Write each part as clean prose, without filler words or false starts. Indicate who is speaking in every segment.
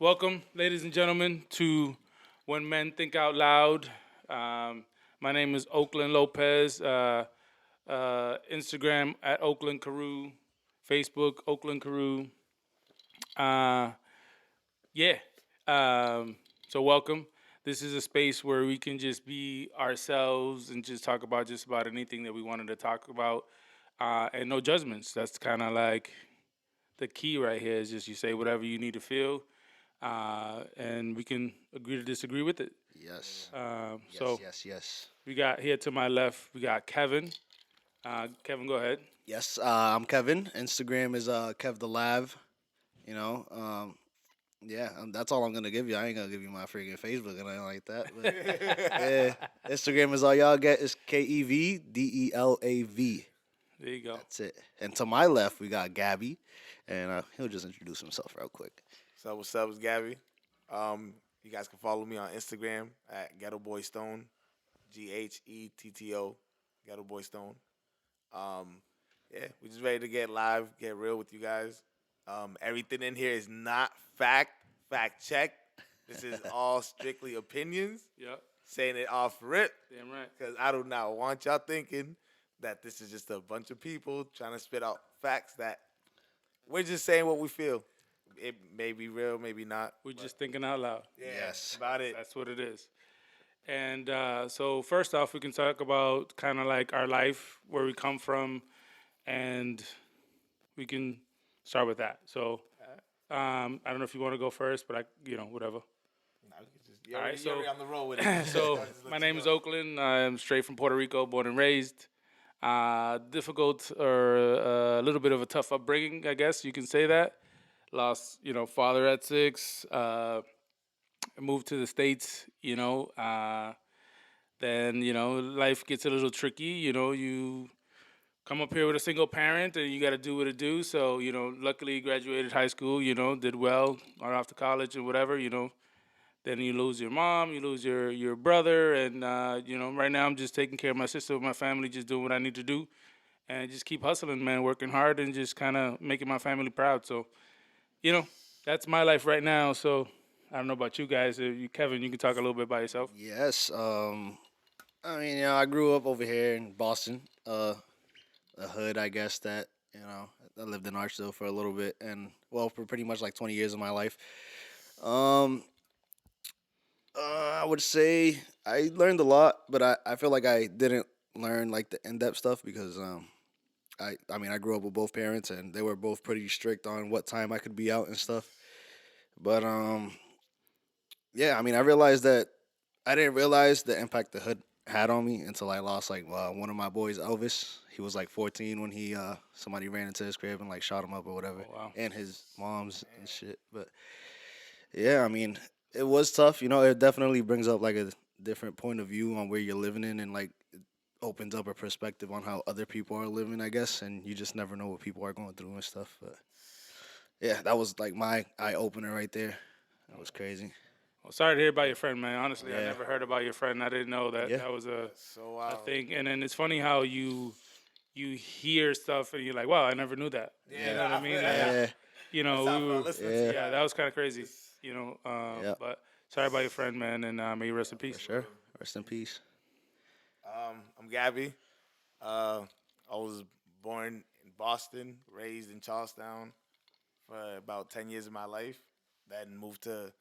Speaker 1: Welcome, ladies and gentlemen, to When Men Think Out Loud. My name is Oakland Lopez. Instagram at Oakland Carew, Facebook Oakland Carew. Uh, yeah. Um, so welcome. This is a space where we can just be ourselves and just talk about just about anything that we wanted to talk about, and no judgments. That's kind of like the key right here. Is just you say whatever you need to feel, and we can agree to disagree with it.
Speaker 2: Yes.
Speaker 1: So
Speaker 2: Yes.
Speaker 1: we got here to my left, we got Kevin. Kevin, go ahead.
Speaker 2: Yes, I'm Kevin. Instagram is Kev the Lav. You know, yeah, that's all I'm gonna give you. I ain't gonna give you my freaking Facebook and anything like that. But yeah, Instagram is all y'all get is KEVDELAV.
Speaker 1: There you go.
Speaker 2: That's it. And to my left, we got Gabby, and he'll just introduce himself real quick.
Speaker 3: So what's up, it's Gabby. You guys can follow me on Instagram at Ghetto Boy Stone, GHETTO, Ghetto Boy Stone. Yeah, we just ready to get live, get real with you guys. Everything in here is not fact check. This is all strictly opinions.
Speaker 1: Yep.
Speaker 3: Saying it off rip,
Speaker 1: Damn right.
Speaker 3: because I do not want y'all thinking that this is just a bunch of people trying to spit out facts that we're just saying what we feel. It may be real, maybe not.
Speaker 1: We're just thinking out loud.
Speaker 3: Yeah,
Speaker 2: Yes.
Speaker 3: about it.
Speaker 1: That's what it is. And so first off, we can talk about kind of like our life, where we come from, and we can start with that. So I don't know if you want to go first, but whatever.
Speaker 3: You're
Speaker 1: All right,
Speaker 3: already, you're
Speaker 1: so-
Speaker 3: already on the road with it.
Speaker 1: So
Speaker 3: I'll just let
Speaker 1: my
Speaker 3: you
Speaker 1: name is
Speaker 3: know.
Speaker 1: Oakland. I'm straight from Puerto Rico, born and raised. Difficult or a little bit of a tough upbringing, I guess you can say that. Lost, father at 6. Moved to the States, then, life gets a little tricky. You come up here with a single parent and you got to do what it do. So, luckily graduated high school, did well, right off to college and whatever, Then you lose your mom, you lose your brother, and right now I'm just taking care of my sister with my family, just doing what I need to do, and just keep hustling, man, working hard, and just kind of making my family proud. So, you know, that's my life right now. So I don't know about you guys. Kevin, you can talk a little bit about yourself.
Speaker 2: Yes. I mean, I grew up over here in Boston, a hood, I guess that I lived in Archville for a little bit, and well, for pretty much like 20 years of my life. Um, I would say I learned a lot, but I feel like I didn't learn like the in-depth stuff because I mean I grew up with both parents and they were both pretty strict on what time I could be out and stuff. But yeah, I mean I realized that I didn't realize the impact the hood had on me until I lost like one of my boys, Elvis. He was like 14 when he somebody ran into his crib and like shot him up or whatever,
Speaker 1: Oh, wow.
Speaker 2: and his mom's and shit. But yeah, I mean, it was tough. It definitely brings up like a different point of view on where you're living in, and like it opens up a perspective on how other people are living, I guess. And you just never know what people are going through and stuff. But yeah, that was like my eye opener right there. That was crazy.
Speaker 1: Well, sorry to hear about your friend, man. Honestly, I
Speaker 2: Yeah.
Speaker 1: never heard about your friend. I didn't know that
Speaker 2: Yeah.
Speaker 1: that was a
Speaker 3: So
Speaker 1: thing. And then it's funny how you hear stuff and you're like, wow, I never knew that.
Speaker 3: Yeah,
Speaker 1: You know what I mean?
Speaker 2: Yeah,
Speaker 1: You
Speaker 3: That's
Speaker 1: know,
Speaker 3: how I
Speaker 1: we
Speaker 3: felt
Speaker 1: were,
Speaker 3: listening
Speaker 2: Yeah.
Speaker 3: to you
Speaker 1: yeah,
Speaker 3: guys.
Speaker 1: that was kind of crazy.
Speaker 2: yeah,
Speaker 1: But sorry about your friend, man, and may you rest in peace.
Speaker 2: for sure. Rest in peace.
Speaker 3: I'm Gabby. I was born in Boston, raised in Charlestown for about 10 years of my life. Then moved to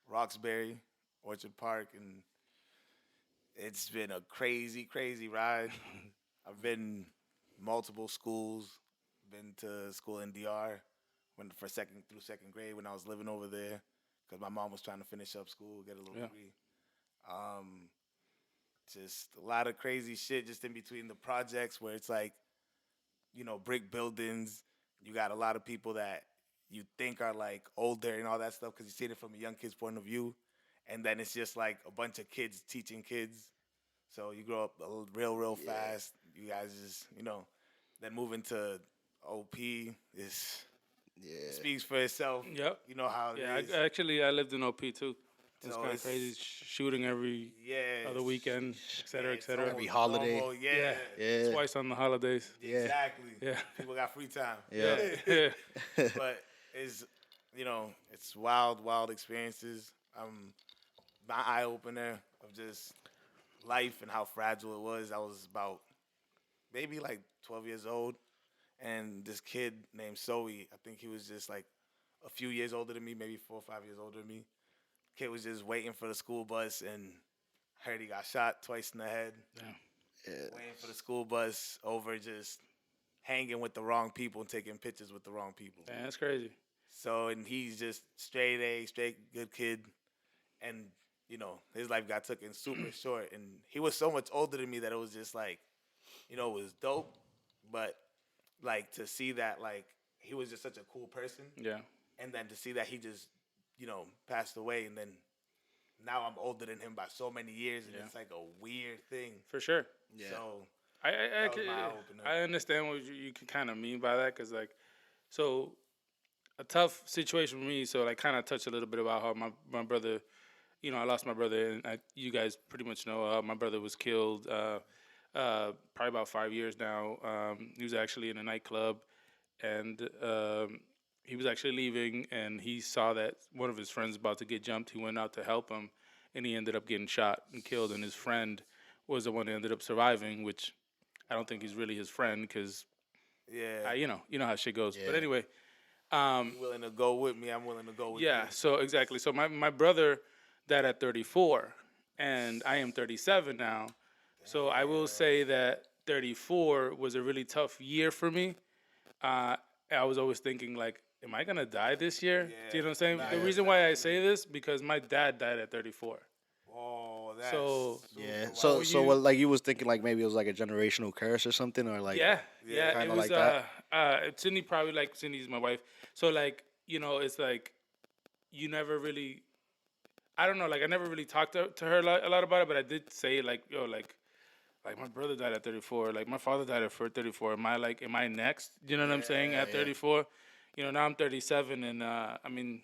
Speaker 3: Roxbury, Orchard Park, and it's been a crazy ride. I've been multiple schools. Been to school in DR when for second through second grade when I was living over there because my mom was trying to finish up school, get a little
Speaker 1: Yeah.
Speaker 3: degree. Um, just a lot of crazy shit just in between the projects where it's like, brick buildings. You got a lot of people that you think are like older and all that stuff because you see it from a young kid's point of view. And then it's just like a bunch of kids teaching kids. So you grow up real
Speaker 2: Yeah.
Speaker 3: fast. You guys just, then moving to OP is
Speaker 2: Yeah.
Speaker 3: speaks for itself.
Speaker 1: Yep.
Speaker 3: You know how it
Speaker 1: Yeah,
Speaker 3: is.
Speaker 1: I lived in OP too. It's
Speaker 3: So
Speaker 1: kind of
Speaker 3: it's-
Speaker 1: crazy shooting every
Speaker 3: Yeah.
Speaker 1: other weekend, et cetera,
Speaker 3: Yeah,
Speaker 1: et
Speaker 3: it's
Speaker 1: cetera.
Speaker 2: Every
Speaker 3: almost
Speaker 2: holiday.
Speaker 3: normal, Yeah.
Speaker 2: Yeah.
Speaker 1: Twice on the holidays.
Speaker 2: Yeah.
Speaker 3: Exactly.
Speaker 1: Yeah.
Speaker 3: People got free time.
Speaker 2: Yeah.
Speaker 1: Yeah.
Speaker 3: But it's it's wild, wild experiences. My eye opener of just life and how fragile it was. I was about maybe like 12 years old, and this kid named Zoe, I think he was just like a few years older than me, maybe 4 or 5 years older than me. Kid was just waiting for the school bus, and heard he got shot twice in the head.
Speaker 1: Yeah.
Speaker 2: Yeah.
Speaker 3: Waiting for the school bus over just hanging with the wrong people and taking pictures with the wrong people.
Speaker 1: Man, that's crazy.
Speaker 3: So, and he's just straight A, straight good kid, and his life got taken super short. And he was so much older than me that it was just like, it was dope, but like to see that like he was just such a cool person,
Speaker 1: Yeah.
Speaker 3: and then to see that he just passed away, and then now I'm older than him by so many years, and
Speaker 1: Yeah.
Speaker 3: it's like a weird thing.
Speaker 1: For sure.
Speaker 2: Yeah.
Speaker 3: So
Speaker 1: I,
Speaker 3: that was my opener.
Speaker 1: I understand what you can kind of mean by that, because like, so a tough situation for me. So like, kind of touch a little bit about how my brother, I lost my brother, and you guys pretty much know my brother was killed. Probably about 5 years now. He was actually in a nightclub, and he was actually leaving, and he saw that one of his friends about to get jumped. He went out to help him, and he ended up getting shot and killed. And his friend was the one that ended up surviving, which I don't think he's really his friend, because
Speaker 3: Yeah,
Speaker 1: you know how shit goes. But
Speaker 2: Yeah.
Speaker 1: anyway,
Speaker 3: you willing to go with me? I'm willing to go with
Speaker 1: yeah.
Speaker 3: you.
Speaker 1: So exactly. So my brother died at 34, and I am 37 now. So I will say that 34 was a really tough year for me. uh, I was always thinking like, am I gonna die this year? Do you know what I'm saying?
Speaker 3: Nah,
Speaker 1: The
Speaker 3: yeah,
Speaker 1: reason
Speaker 3: nah,
Speaker 1: why I say this, because my dad died at 34.
Speaker 3: Oh, that's
Speaker 1: So
Speaker 3: super
Speaker 2: Yeah.
Speaker 3: wild.
Speaker 2: So
Speaker 1: when
Speaker 2: so
Speaker 1: you,
Speaker 2: what, like you was thinking like maybe it was like a generational curse or something, or like
Speaker 1: yeah,
Speaker 3: Yeah.
Speaker 1: yeah,
Speaker 2: kind
Speaker 1: it
Speaker 2: of
Speaker 1: was.
Speaker 2: like that.
Speaker 1: Cindy probably, like, Cindy's my wife, so like, it's like you never really. I don't know, like I never really talked to her a lot about it, but I did say like, yo, like my brother died at 34, like my father died at 34. Am I next? You know what I'm saying? At
Speaker 2: Yeah.
Speaker 1: 34, now I'm 37, and I mean,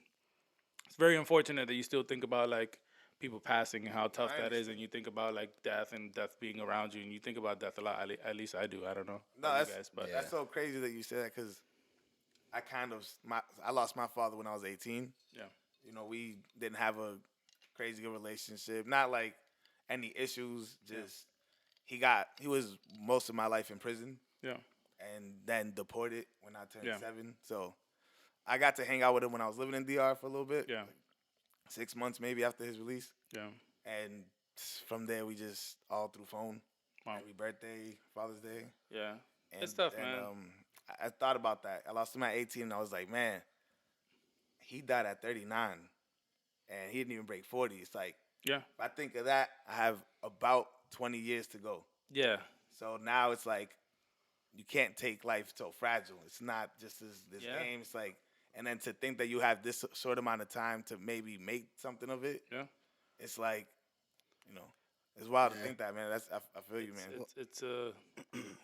Speaker 1: it's very unfortunate that you still think about like people passing and how tough
Speaker 3: I
Speaker 1: that is,
Speaker 3: understand.
Speaker 1: and you think about like death and death being around you, and you think about death a lot. At least I do. I don't know
Speaker 3: No,
Speaker 1: about you
Speaker 3: that's
Speaker 1: guys, but
Speaker 2: Yeah.
Speaker 3: that's so crazy that you said that because I lost my father when I was 18.
Speaker 1: yeah,
Speaker 3: We didn't have a crazy good relationship. Not like any issues.
Speaker 1: Yeah.
Speaker 3: Just he was most of my life in prison,
Speaker 1: yeah,
Speaker 3: and then deported when I turned
Speaker 1: Yeah.
Speaker 3: 7. So I got to hang out with him when I was living in DR for a little bit,
Speaker 1: yeah,
Speaker 3: like 6 months maybe after his release,
Speaker 1: yeah.
Speaker 3: and from there we just all through phone,
Speaker 1: Wow.
Speaker 3: every birthday, Father's Day,
Speaker 1: Yeah,
Speaker 3: and
Speaker 1: it's tough,
Speaker 3: and
Speaker 1: man.
Speaker 3: I thought about that. I lost him at 18, and I was like, man, he died at 39, and he didn't even break 40. It's like
Speaker 1: Yeah,
Speaker 3: if I think of that, I have about 20 years to go.
Speaker 1: yeah,
Speaker 3: So now it's like you can't take life so fragile. It's not just this
Speaker 1: Yeah.
Speaker 3: game. It's like, and then to think that you have this short amount of time to maybe make something of it,
Speaker 1: yeah.
Speaker 3: it's like, you know, it's wild to
Speaker 2: Yeah.
Speaker 3: think that, man. I feel you, man.
Speaker 1: It's a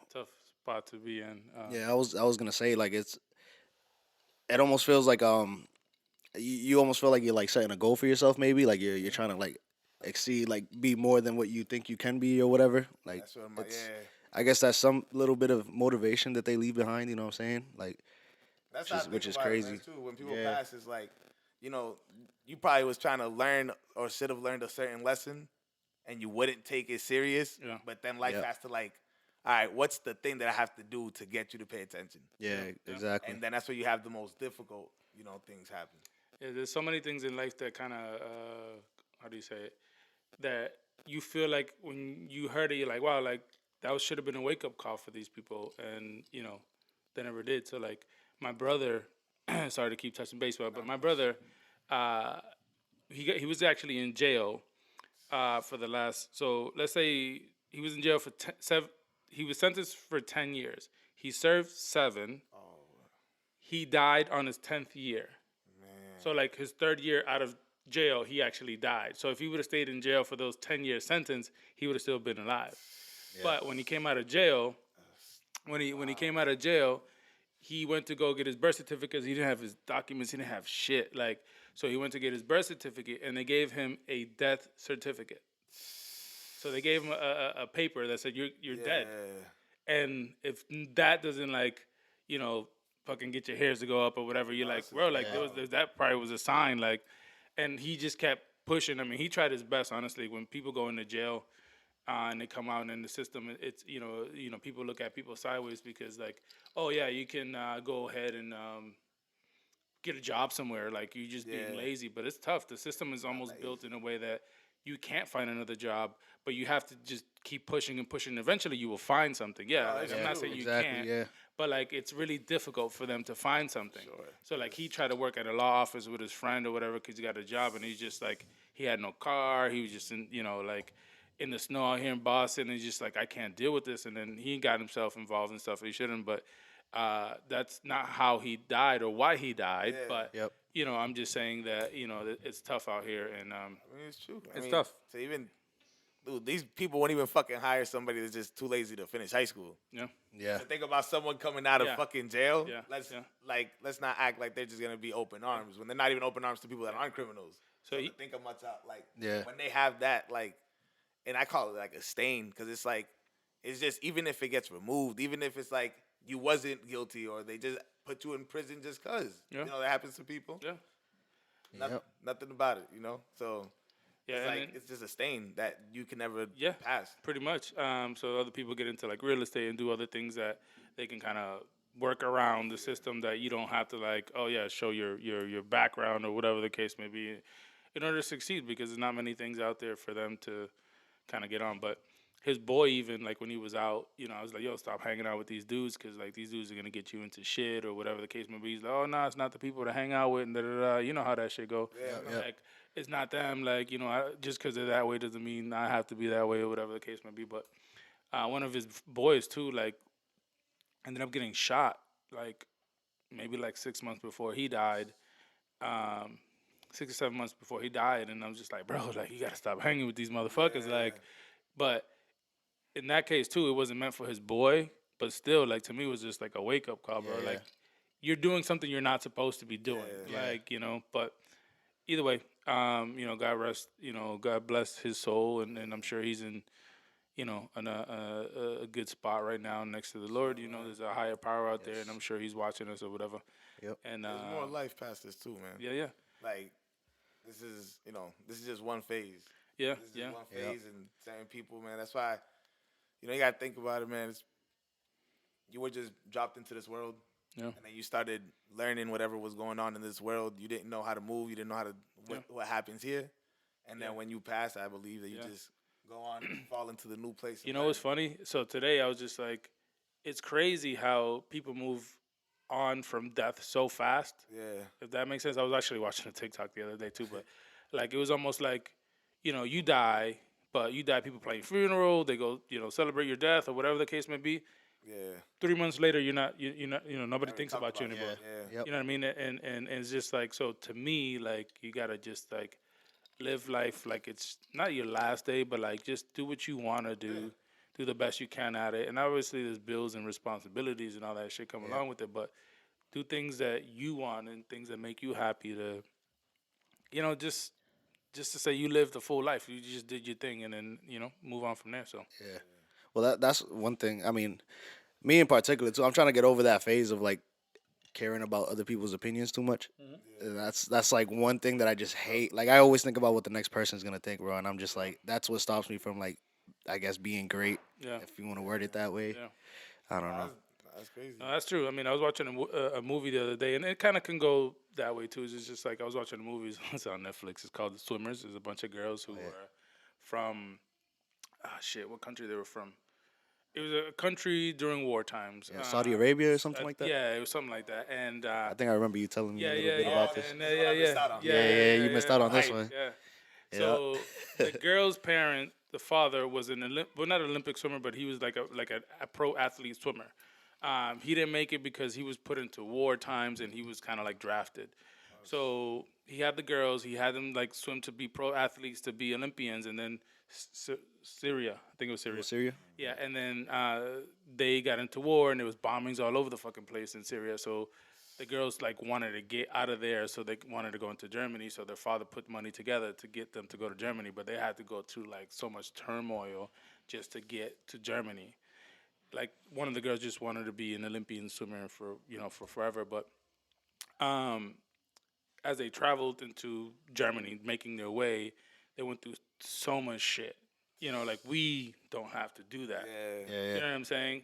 Speaker 1: tough spot to be in.
Speaker 2: Yeah. I was gonna say like it almost feels like you almost feel like you're like setting a goal for yourself, maybe like you're trying to like exceed, like be more than what you think you can be or whatever. Like
Speaker 3: That's what
Speaker 2: it's
Speaker 3: yeah.
Speaker 2: I guess that's some little bit of motivation that they leave behind. You know what I'm saying? Like
Speaker 3: That's how I think
Speaker 2: which is
Speaker 3: about it, man.
Speaker 2: crazy.
Speaker 3: Too when people
Speaker 2: Yeah.
Speaker 3: pass, it's like, you know, you probably was trying to learn or should have learned a certain lesson, and you wouldn't take it serious.
Speaker 1: Yeah.
Speaker 3: But then life
Speaker 2: Yep.
Speaker 3: has to like, all right, what's the thing that I have to do to get you to pay attention?
Speaker 2: Yeah.
Speaker 1: Yeah.
Speaker 2: Exactly.
Speaker 3: And then that's where you have the most difficult, things happen.
Speaker 1: Yeah, there's so many things in life that kind of, how do you say it, that you feel like when you heard it, you're like, wow, like that should have been a wake up call for these people, and they never did. So like my brother, sorry to keep touching base, but my brother, uh, he was actually in jail for the last. So let's say he was in jail for 7. He was sentenced for 10 years. He served 7.
Speaker 3: Oh
Speaker 1: He died on his 10th year.
Speaker 3: man,
Speaker 1: So like his 3rd year out of jail, he actually died. So if he would have stayed in jail for those 10-year sentence, he would have still been alive. But when he came out of jail, when he came out of jail, he went to go get his birth certificate. He didn't have his documents. He didn't have shit. Like, so he went to get his birth certificate, and they gave him a death certificate. So they gave him a paper that said you're dead.
Speaker 3: yeah.
Speaker 1: And if that doesn't, like, you know fucking get your hairs to go up or whatever. You're
Speaker 3: No,
Speaker 1: like,
Speaker 3: that's
Speaker 1: bro,
Speaker 3: just
Speaker 1: like
Speaker 3: wild.
Speaker 1: that probably was a sign. Like, and he just kept pushing. I mean, he tried his best. Honestly, when people go into jail. And they come out in the system. It's people look at people sideways because like, oh yeah, you can go ahead and get a job somewhere. Like you just being
Speaker 3: Yeah,
Speaker 1: lazy, but it's tough. The system is
Speaker 3: not
Speaker 1: almost built
Speaker 3: lazy.
Speaker 1: in a way that you can't find another job, but you have to just keep pushing and pushing. Eventually, you will find something. Yeah,
Speaker 3: No,
Speaker 1: like
Speaker 3: it's
Speaker 1: I'm
Speaker 2: Yeah,
Speaker 1: not
Speaker 3: true.
Speaker 1: saying you
Speaker 2: exactly.
Speaker 1: can't,
Speaker 2: Yeah.
Speaker 1: but like it's really difficult for them to find something.
Speaker 3: Sure.
Speaker 1: So like he tried to work at a law office with his friend or whatever because he got a job, and he's just like he had no car. He was just in like in the snow out here in Boston. And he's just like I can't deal with this, and then he got himself involved in stuff he shouldn't. But that's not how he died or why he died.
Speaker 3: Yeah.
Speaker 1: But
Speaker 2: Yep.
Speaker 1: I'm just saying that it's tough out here, and
Speaker 3: I mean, it's true. I
Speaker 1: it's
Speaker 3: mean,
Speaker 1: tough.
Speaker 3: to even dude, these people won't even fucking hire somebody that's just too lazy to finish high school.
Speaker 1: Yeah,
Speaker 2: Yeah.
Speaker 3: To think about someone coming out of
Speaker 1: Yeah.
Speaker 3: fucking jail,
Speaker 1: Yeah.
Speaker 3: let's
Speaker 1: Yeah.
Speaker 3: let's not act like they're just gonna be open arms when they're not even open arms to people that aren't criminals.
Speaker 1: So
Speaker 3: So
Speaker 1: he-
Speaker 3: to think of much out like
Speaker 2: Yeah.
Speaker 3: when they have that like, and I call it like a stain because it's like it's just even if it gets removed, even if it's like you wasn't guilty or they just put you in prison just cause
Speaker 1: Yeah.
Speaker 3: that happens to people.
Speaker 1: yeah,
Speaker 2: Yep.
Speaker 3: Nothing about it. So
Speaker 1: yeah,
Speaker 3: it's
Speaker 1: and
Speaker 3: like
Speaker 1: then,
Speaker 3: it's just a stain that you can never
Speaker 1: yeah,
Speaker 3: pass.
Speaker 1: pretty much. So other people get into like real estate and do other things that they can kind of work around the system that you don't have to like. Oh yeah, show your background or whatever the case may be, in order to succeed because there's not many things out there for them to kind of get on. But his boy, even like when he was out, I was like, yo, stop hanging out with these dudes because like these dudes are gonna get you into shit or whatever the case may be. He's like, oh no, it's not the people to hang out with and da da da. You know how that shit go.
Speaker 3: Yeah,
Speaker 2: Yep.
Speaker 1: Like it's not them. Like just because they're that way doesn't mean I have to be that way or whatever the case may be. But one of his boys too, like ended up getting shot. Like maybe like 6 months before he died. 6 or 7 months before he died, and I'm just like, bro, like you gotta stop hanging with these motherfuckers. Like, but in that case too, it wasn't meant for his boy, but still, like to me, it was just like a wake up call, bro.
Speaker 2: Yeah.
Speaker 1: Like you're doing something you're not supposed to be doing.
Speaker 2: Yeah.
Speaker 1: Like but either way, God rest, God bless his soul, and I'm sure he's in, in a good spot right now next to the Lord. There's a higher power out there, and I'm sure he's watching us or whatever.
Speaker 2: Yep.
Speaker 1: And
Speaker 3: there's more life past this too, man.
Speaker 1: yeah,
Speaker 3: Like this is just one phase.
Speaker 1: yeah,
Speaker 3: This is
Speaker 1: yeah,
Speaker 3: just one phase, and certain people, man. That's why, you gotta think about it, man. You were just dropped into this world,
Speaker 1: yeah,
Speaker 3: and then you started learning whatever was going on in this world. You didn't know how to move. You didn't know how to what happens here, and then
Speaker 1: Yeah.
Speaker 3: when you pass, I believe that you
Speaker 1: Yeah.
Speaker 3: just go on and fall into the new place.
Speaker 1: You know what's funny? So today I was just like, it's crazy how people move on from death so fast.
Speaker 3: Yeah,
Speaker 1: If that makes sense. I was actually watching a TikTok the other day too, but like it was almost like, you die, but you die. People plan your funeral. They go, celebrate your death or whatever the case may be.
Speaker 3: yeah.
Speaker 1: 3 months later, you're not, you're not, nobody
Speaker 3: Never
Speaker 1: thinks
Speaker 3: talk
Speaker 1: about you
Speaker 3: about it.
Speaker 1: anymore.
Speaker 3: Yeah.
Speaker 2: Yep.
Speaker 1: You know what I mean? And it's just like, so to me, like you gotta just like live life like it's not your last day, but like just do what you want to do, do the best you can at it. And obviously, there's bills and responsibilities and all that shit come along with it, but do things that you want and things that make you happy to, just to say you lived a full life. You just did your thing, and then move on from there. So
Speaker 2: Yeah. Well, that's one thing. I mean, me in particular too. I'm trying to get over that phase of like caring about other people's opinions too much. And that's like one thing that I just hate. Like I always think about what the next person's gonna think, bro, and I'm just like that's what stops me from like I guess being great,
Speaker 1: yeah,
Speaker 2: if you want to word it that way.
Speaker 1: yeah.
Speaker 2: I don't know.
Speaker 3: That's crazy.
Speaker 1: No, that's true. I mean, I was watching a movie the other day, and it kind of can go that way too. It's just like I was watching a movie. It's on Netflix. It's called The Swimmers. There's a bunch of girls who were from, shit, what country they were from? It was a country during war times.
Speaker 2: Yeah, Saudi Arabia or something like that.
Speaker 1: Yeah, it was something like that. And
Speaker 2: I think I remember you telling me
Speaker 1: yeah,
Speaker 2: a little
Speaker 1: yeah,
Speaker 2: bit
Speaker 1: yeah,
Speaker 2: about this.
Speaker 1: and,
Speaker 3: This is what I missed out on.
Speaker 2: Yeah, you missed out on this
Speaker 1: Hype,
Speaker 2: one.
Speaker 1: Yeah.
Speaker 2: Yeah.
Speaker 1: So the girl's parent, the father, was an not an Olympic swimmer, but he was like a pro athlete swimmer. He didn't make it because he was put into war times and he was kind of like drafted. So he had the girls. He had them like swim to be pro athletes, to be Olympians, and then Syria. I think it was Syria.
Speaker 2: Syria?
Speaker 1: Yeah, and then they got into war, and there was bombings all over the fucking place in Syria. So the girls like wanted to get out of there, so they wanted to go into Germany. So their father put money together to get them to go to Germany, but they had to go through like so much turmoil just to get to Germany. like one of the girls just wanted to be an Olympian swimmer for for forever. But um, as they traveled into Germany, making their way, they went through so much shit. Like we don't have to do that.
Speaker 3: Yeah.
Speaker 2: Yeah,
Speaker 1: You know what I'm saying?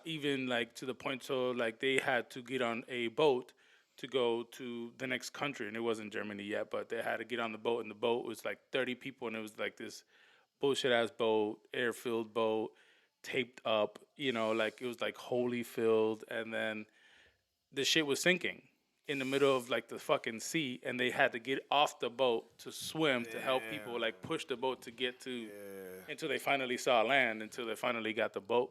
Speaker 1: Even like to the point, so like they had to get on a boat to go to the next country, and it wasn't Germany yet, but they had to get on the boat, and the boat was like 30 people, and it was like this bullshit ass boat, air filled boat, taped up. Like it was like wholly filled, and then the shit was sinking in the middle of like the fucking sea, and they had to get off the boat to swim to help people like push the boat to get to until they finally saw land, until they finally got the boat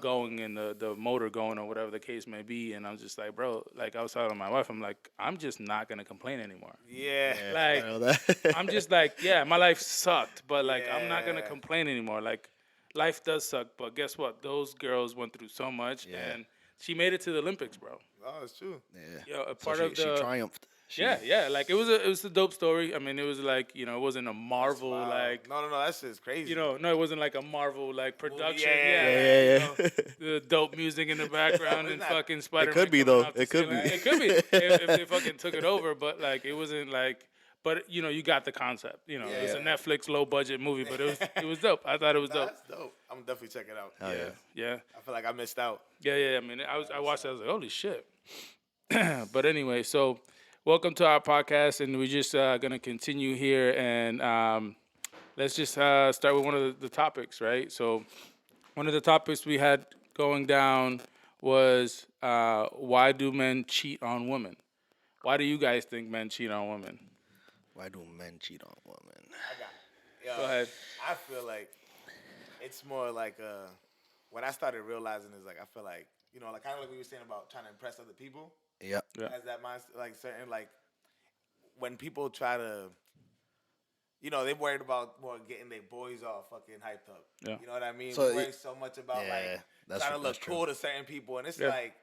Speaker 1: going and the motor going or whatever the case may be. And I'm just like, bro, like I was telling my wife, I'm like, I'm just not gonna complain anymore.
Speaker 3: Yeah.
Speaker 1: Like
Speaker 2: I know that.
Speaker 1: I'm just like, yeah, my life sucked, but like I'm not gonna
Speaker 3: Yeah.
Speaker 1: complain anymore. Like life does suck, but guess what? Those girls went through so much,
Speaker 2: Yeah.
Speaker 1: and she made it to the Olympics, bro.
Speaker 3: Oh, it's true.
Speaker 2: Yeah.
Speaker 1: A
Speaker 2: So
Speaker 1: part
Speaker 2: she,
Speaker 1: of the
Speaker 2: she triumphed. She,
Speaker 1: yeah. Like it was a dope story. I mean, it was like it wasn't a Marvel
Speaker 3: Wow.
Speaker 1: like
Speaker 3: No, that shit's crazy.
Speaker 1: no, it wasn't like a Marvel like production.
Speaker 3: Yeah.
Speaker 1: Like, the dope music in the background and
Speaker 3: not-
Speaker 1: fucking Spider-Man.
Speaker 2: could be,
Speaker 1: coming
Speaker 2: though.
Speaker 1: off the
Speaker 2: It could
Speaker 1: ceiling.
Speaker 2: be.
Speaker 1: It could be if they fucking took it over, but like it wasn't like. But you got the concept. It was a Netflix low budget movie, but it was dope. I thought it was dope.
Speaker 3: That's dope. I'm definitely check it out.
Speaker 2: Hell yeah.
Speaker 1: Yeah.
Speaker 3: I feel like I missed out.
Speaker 1: Yeah. I mean, I watched it. I was like, holy shit. But anyway, so welcome to our podcast, and we're just gonna continue here, and let's just start with one of the topics, right? So one of the topics we had going down was why do men cheat on women? Why do you guys think men cheat on women?
Speaker 2: Why do men cheat on women?
Speaker 3: Yo,
Speaker 1: Go ahead.
Speaker 3: I feel like it's more like what I started realizing is like I feel like like kind of like what you were saying about trying to impress other people.
Speaker 2: Yep.
Speaker 1: Yeah.
Speaker 3: As that mindset, like certain like when people try to, they're worried about more getting their boys all fucking hyped up.
Speaker 1: Yeah.
Speaker 3: You know what I mean?
Speaker 2: So
Speaker 3: We're worried so much about
Speaker 2: yeah,
Speaker 3: like
Speaker 2: that's
Speaker 3: trying to
Speaker 2: that's
Speaker 3: look
Speaker 2: true.
Speaker 3: cool to certain people, and it's
Speaker 1: Yeah.
Speaker 3: like,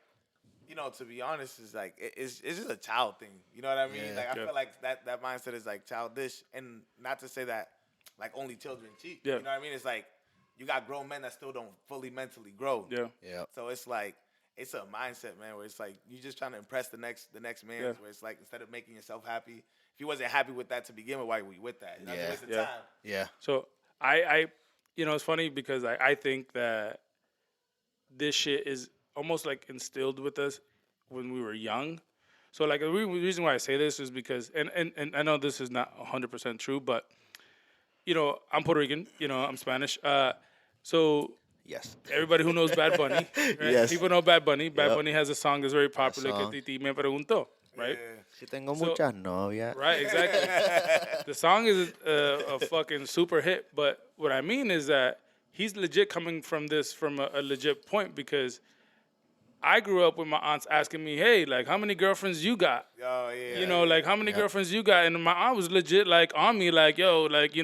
Speaker 3: to be honest, it's like it's just a child thing. You know what I mean?
Speaker 2: Yeah.
Speaker 3: Like I
Speaker 1: Yeah.
Speaker 3: feel like that mindset is like childish, and not to say that like only children cheat.
Speaker 1: Yeah.
Speaker 3: You know what I mean? It's like you got grown men that still don't fully mentally grow.
Speaker 1: Yeah.
Speaker 2: Yep.
Speaker 3: So it's like it's a mindset, man, where it's like you just trying to impress the next man.
Speaker 1: Yeah.
Speaker 3: Where it's like instead of making yourself happy, if you wasn't happy with that to begin with, why were you with that? You know,
Speaker 2: Yeah.
Speaker 3: it's a waste of
Speaker 1: Yeah.
Speaker 3: time.
Speaker 2: Yeah.
Speaker 1: So I it's funny because I think that this shit is almost like instilled with us when we were young. So like the reason why I say this is because and I know this is not 100% true, but I'm Puerto Rican, I'm Spanish. So
Speaker 2: Yes.
Speaker 1: everybody who knows Bad Bunny, right?
Speaker 2: Yes.
Speaker 1: People know Bad Bunny. Bad
Speaker 2: Yep.
Speaker 1: Bunny has a song that's very popular,
Speaker 2: song.
Speaker 1: Que Titi Me Preguntó, right?
Speaker 3: Yeah.
Speaker 2: Si tengo
Speaker 1: So-
Speaker 2: muchas novias.
Speaker 1: Right, exactly. The song is a fucking super hit, but what I mean is that he's legit coming from a legit point because I grew up with my aunts asking me, hey, like, how many girlfriends you got?
Speaker 3: Oh yeah.
Speaker 1: Like, how many girlfriends you got? And my aunt was legit, like, on me, like, yo, like, you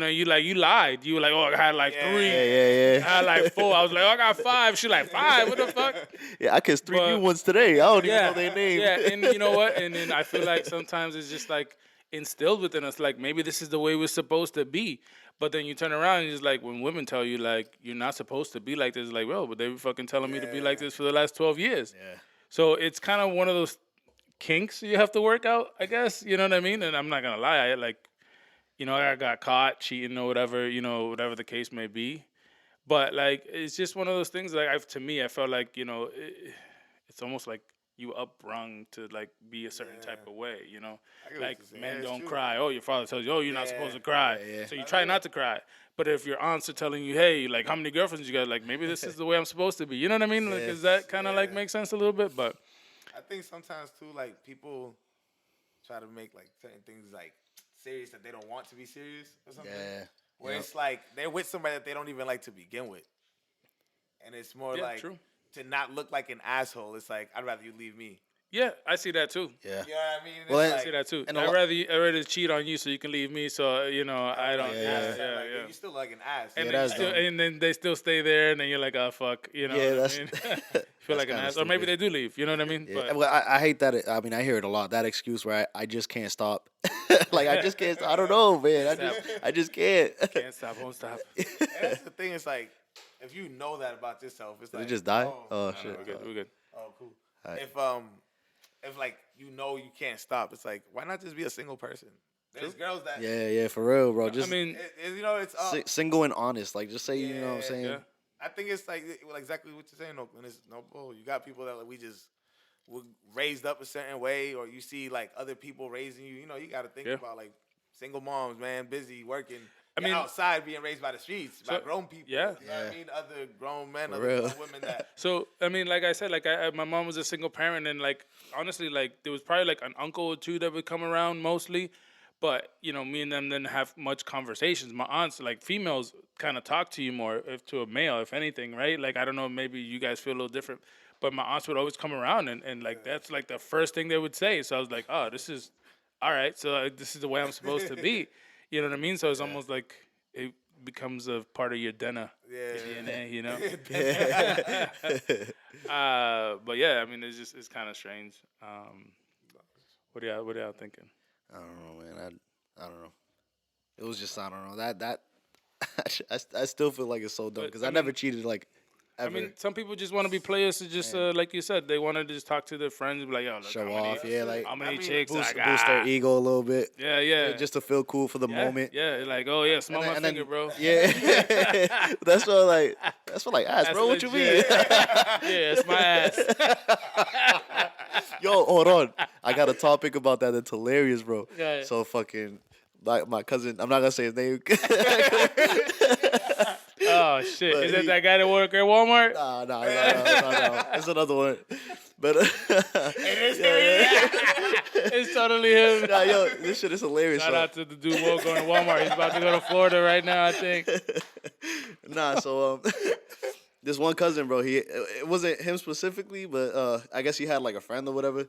Speaker 1: lied. You were like, oh, I had like 3.
Speaker 2: Yeah.
Speaker 1: I had like 4. I was like, oh, I got 5. She like, 5? What the fuck?
Speaker 2: Yeah, I kissed 3
Speaker 1: But-
Speaker 2: new ones today. I don't even know their name.
Speaker 1: Yeah, and you know what? And then I feel like sometimes it's just like instilled within us, like maybe this is the way we're supposed to be. But then you turn around and it's like when women tell you like you're not supposed to be like this, like, well, but they were fucking telling me to be like this for the last 12 years.
Speaker 2: Yeah.
Speaker 1: So it's kind of one of those kinks you have to work out, I guess. You know what I mean? And I'm not gonna lie, I got caught cheating or whatever, whatever the case may be. But like, it's just one of those things. Like, to me, I felt like it's almost like you upbrung to like be a certain type of way.
Speaker 3: I get what
Speaker 1: Like
Speaker 3: you're saying.
Speaker 1: men
Speaker 3: Yeah, it's
Speaker 1: don't
Speaker 3: true.
Speaker 1: cry. Oh, your father tells you, oh, you're not supposed to cry.
Speaker 2: Yeah.
Speaker 1: So you try not to cry. But if your aunts are telling you, hey, like how many girlfriends you got? Like maybe this is the way I'm supposed to be. You know what I mean? Like, does that kind of like make sense a little bit? But
Speaker 3: I think sometimes too, like people try to make like certain things like serious that they don't want to be serious or something.
Speaker 2: Yeah.
Speaker 3: Where
Speaker 2: Yep.
Speaker 3: it's like they're with somebody that they don't even like to begin with, and it's more
Speaker 1: Yeah,
Speaker 3: like
Speaker 1: true.
Speaker 3: to not look like an asshole. It's like I'd rather you leave me.
Speaker 1: yeah, I see that too.
Speaker 2: Yeah.
Speaker 3: You know what I mean?
Speaker 2: Well,
Speaker 3: It's
Speaker 1: I
Speaker 3: like,
Speaker 1: see that too.
Speaker 2: And a
Speaker 1: I'd
Speaker 2: lot-
Speaker 1: rather cheat on you so you can leave me. So I don't.
Speaker 3: like,
Speaker 1: Yeah,
Speaker 3: ass,
Speaker 1: yeah,
Speaker 3: like,
Speaker 1: yeah.
Speaker 3: You still like an ass.
Speaker 1: And,
Speaker 2: Yeah,
Speaker 1: then you
Speaker 2: that's
Speaker 1: still,
Speaker 2: dumb.
Speaker 1: and then they still stay there, and then you're like, oh fuck,
Speaker 2: Yeah,
Speaker 1: what I
Speaker 2: that's-
Speaker 1: mean? Feel like an
Speaker 2: kinda
Speaker 1: ass, or maybe
Speaker 2: stupid.
Speaker 1: they do leave. You know what I mean?
Speaker 2: Yeah.
Speaker 1: But
Speaker 2: Well, I hate that. I mean, I hear it a lot. That excuse where I just can't stop. Like I just can't. I don't know, man. I just can't.
Speaker 1: can't stop, won't stop.
Speaker 3: And that's the thing. It's like if you know that about yourself, it's
Speaker 2: Did it
Speaker 3: like,
Speaker 2: just die?
Speaker 3: oh,
Speaker 2: Oh
Speaker 1: No, no,
Speaker 2: shit.
Speaker 1: we're good. We're good.
Speaker 3: oh, cool.
Speaker 2: Alright.
Speaker 3: If like you know you can't stop, it's like why not just be a single person? There's girls that
Speaker 2: Yeah, for real, bro.
Speaker 1: I
Speaker 2: Just
Speaker 1: mean,
Speaker 3: you know it's
Speaker 2: single and honest. Like, just say,
Speaker 3: yeah.
Speaker 2: you know what I'm saying?
Speaker 1: yeah.
Speaker 3: I think it's like well, exactly what you're saying, Oakland. It's no bull. You got people that like, we just were raised up a certain way, or you see like other people raising you. You know, you got to think
Speaker 1: Yeah.
Speaker 3: about like single moms, man, busy working.
Speaker 1: I
Speaker 3: You're
Speaker 1: mean,
Speaker 3: outside being raised by the streets by
Speaker 1: so-
Speaker 3: grown people.
Speaker 1: yeah.
Speaker 3: You know what I mean? Other grown men,
Speaker 2: For
Speaker 3: other
Speaker 2: real.
Speaker 3: grown women that.
Speaker 1: So I mean, like I said, like my mom was a single parent, and like honestly, like there was probably like an uncle or two that would come around mostly, but you know, me and them didn't have much conversations. My aunts, like females, kind of talk to you more if to a male, if anything, right? Like I don't know, maybe you guys feel a little different, but my aunts would always come around, and like that's like the first thing they would say. So I was like, oh, this is all right. So this is the way I'm supposed to be. You know what I mean? So it's almost like it becomes a part of your DNA, you know. But yeah, I mean, it's kind of strange. What are y'all thinking?
Speaker 2: I don't know, man. I don't know. It was just, I don't know. That I still feel like it's so dumb
Speaker 1: But,
Speaker 2: because
Speaker 1: I
Speaker 2: I never
Speaker 1: mean-
Speaker 2: cheated like
Speaker 1: I
Speaker 2: ever.
Speaker 1: mean, some people just want to be players to just like you said, they want to just talk to their friends, and be like, yo, look,
Speaker 2: Show
Speaker 1: how many,
Speaker 2: off, yeah, like
Speaker 1: how many
Speaker 3: I mean,
Speaker 1: chicks
Speaker 2: boost,
Speaker 1: I got.
Speaker 2: boost their ego a little bit.
Speaker 1: Yeah.
Speaker 2: Just to feel cool for the
Speaker 1: yeah,
Speaker 2: moment.
Speaker 1: Yeah, like, oh yeah, smell my finger, bro.
Speaker 2: Yeah, that's what like ass,
Speaker 1: That's
Speaker 2: bro. What you mean?
Speaker 1: legit. Yeah, it's my ass.
Speaker 2: Yo, hold on. I got a topic about that that's hilarious, bro.
Speaker 1: Yeah.
Speaker 2: So fucking like my cousin. I'm not gonna say his name.
Speaker 1: Oh shit,
Speaker 2: But
Speaker 1: is that
Speaker 2: he-
Speaker 1: that guy that work at Walmart?
Speaker 2: Nah. It's another one. But
Speaker 1: It's totally him.
Speaker 2: nah, yo, this shit is hilarious.
Speaker 1: Shout
Speaker 2: so-
Speaker 1: out to the dude going to Walmart. He's about to go to Florida right now, I think.
Speaker 2: Nah, so this one cousin, bro, it wasn't him specifically, but I guess he had like a friend or whatever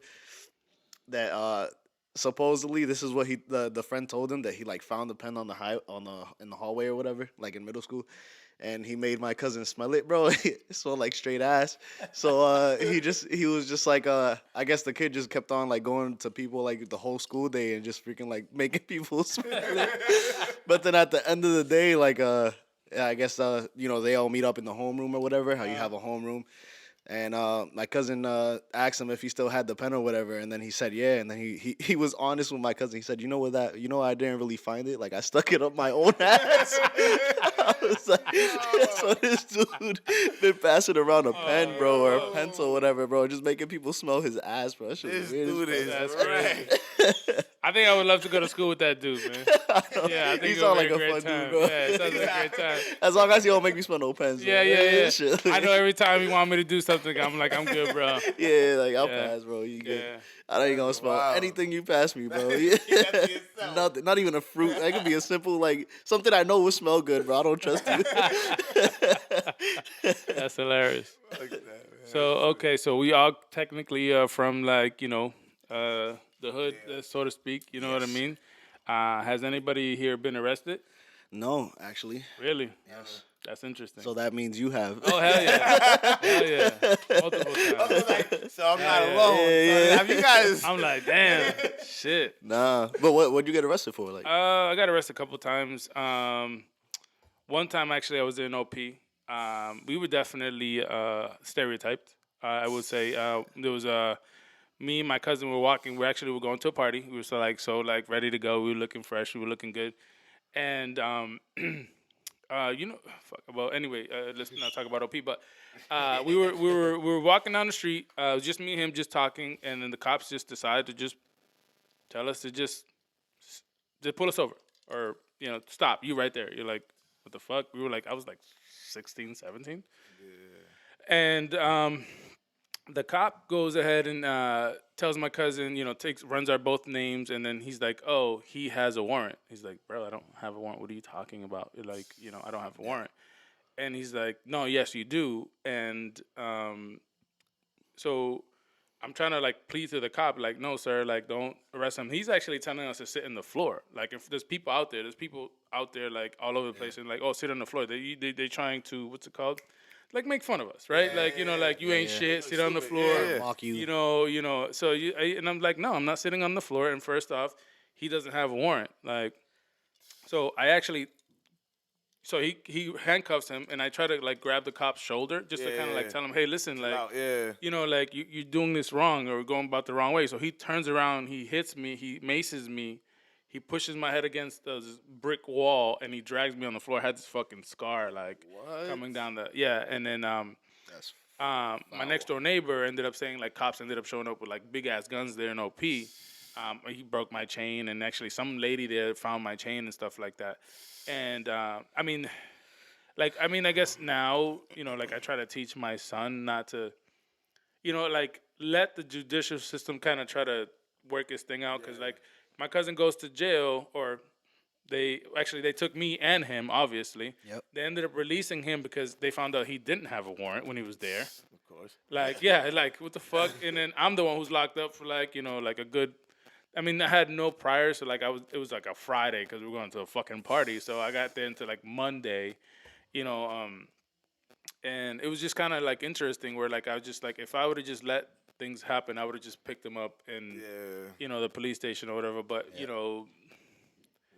Speaker 2: that supposedly this is what the friend told him, that he like found the pen on in the hallway or whatever, like in middle school. And he made my cousin smell it, bro. It smelled like straight ass. So he was just like I guess the kid just kept on like going to people like the whole school day and just freaking like making people smell it. But then at the end of the day, like I guess you know, they all meet up in the homeroom or whatever, how you have a homeroom. And my cousin asked him if he still had the pen or whatever, and then he said yeah. And then he was honest with my cousin. He said, you know I didn't really find it. Like I stuck it up my own ass. I was like, so this dude been passing around a pen, bro, or a pencil, or whatever, bro, just making people smell his ass, bro. That shit
Speaker 3: This
Speaker 2: was weird as
Speaker 3: dude
Speaker 2: fuck.
Speaker 3: is
Speaker 1: That's
Speaker 3: right.
Speaker 1: I think I would love to go to school with that dude, man. Yeah, I think
Speaker 2: He
Speaker 1: it
Speaker 2: sound
Speaker 1: would
Speaker 2: like
Speaker 1: be
Speaker 2: a
Speaker 1: a
Speaker 2: fun
Speaker 1: great time.
Speaker 2: dude, bro.
Speaker 1: Yeah, it sounds like a great time.
Speaker 2: As long as he don't make me smell no pens.
Speaker 1: Yeah,
Speaker 2: bro.
Speaker 1: yeah.
Speaker 2: Shit.
Speaker 1: I know every time he want me to do something, I'm like, I'm good, bro.
Speaker 2: Yeah, like I'll
Speaker 1: Yeah.
Speaker 2: pass, bro. You good?
Speaker 1: Yeah.
Speaker 2: I know you gonna smell
Speaker 3: Wow.
Speaker 2: anything you pass me, bro.
Speaker 3: Keep that to yourself.
Speaker 2: Nothing, not even a fruit. That could be a simple like something I know will smell good, bro. I don't trust you.
Speaker 1: That's hilarious.
Speaker 3: Look at that, man.
Speaker 1: So okay, so we all technically are from like the hood, so to speak. You know what I mean? Has anybody here been arrested?
Speaker 2: No, actually.
Speaker 1: Really?
Speaker 2: Yes.
Speaker 1: That's interesting.
Speaker 2: So that means you have.
Speaker 1: Oh hell yeah, hell yeah, multiple times.
Speaker 3: So I'm not
Speaker 1: yeah.
Speaker 3: alone.
Speaker 2: Yeah.
Speaker 3: So have you guys?
Speaker 1: I'm like, damn, shit.
Speaker 2: Nah, but what'd you get arrested for? Like,
Speaker 1: I got arrested a couple times. One time actually, I was in OP. We were definitely stereotyped. I would say there was me and my cousin were walking. We were going to a party. We were so ready to go. We were looking fresh. We were looking good, and well, anyway, let's not talk about OP. But we were walking down the street. It was just me and him, just talking, and then the cops just decided to just tell us to just pull us over, or stop. You right there. You're like, what the fuck? We were like, I was like 16, 17. Yeah. And the cop goes ahead and tells my cousin, runs our both names, and then he's like, oh, he has a warrant. He's like, bro, I don't have a warrant. What are you talking about? You're like, I don't have a warrant. And he's like, no, yes, you do. And so I'm trying to like plead to the cop, like, no, sir, like, don't arrest him. He's actually telling us to sit in the floor. Like, if there's people out there like all over the place, and like, oh, sit on the floor. They trying to, what's it called? Like, make fun of us, right? Like you ain't shit. Sit on the floor.
Speaker 3: Yeah.
Speaker 2: mock you.
Speaker 1: So and I'm like, no, I'm not sitting on the floor. And first off, he doesn't have a warrant. Like, so I actually So he handcuffs him, and I try to like grab the cop's shoulder just to kind of like
Speaker 3: Yeah.
Speaker 1: tell him, hey, listen,
Speaker 3: Chill
Speaker 1: like
Speaker 3: out. Yeah.
Speaker 1: like you're doing this wrong or going about the wrong way. So he turns around, he hits me, he maces me, he pushes my head against the brick wall, and he drags me on the floor. I had this fucking scar like
Speaker 3: What?
Speaker 1: coming down the yeah, and then
Speaker 2: That's
Speaker 1: my
Speaker 2: foul.
Speaker 1: next door neighbor ended up saying like cops ended up showing up with like big ass guns there in OP. He broke my chain, and actually some lady there found my chain and stuff like that. And I mean, I guess now like I try to teach my son not to like let the judicial system kind of try to work his thing out because like my cousin goes to jail or they took me and him obviously.
Speaker 2: Yep.
Speaker 1: They ended up releasing him because they found out he didn't have a warrant when he was there.
Speaker 3: Of course.
Speaker 1: Like yeah, like what the fuck? And then I'm the one who's locked up for like like a good. I mean, I had no prior, so like it was like a Friday because we were going to a fucking party. So I got there until like Monday, you know, and it was just kind of like interesting where like I was just like if I would have just let things happen, I would have just picked them up in
Speaker 3: Yeah.
Speaker 1: the police station or whatever. But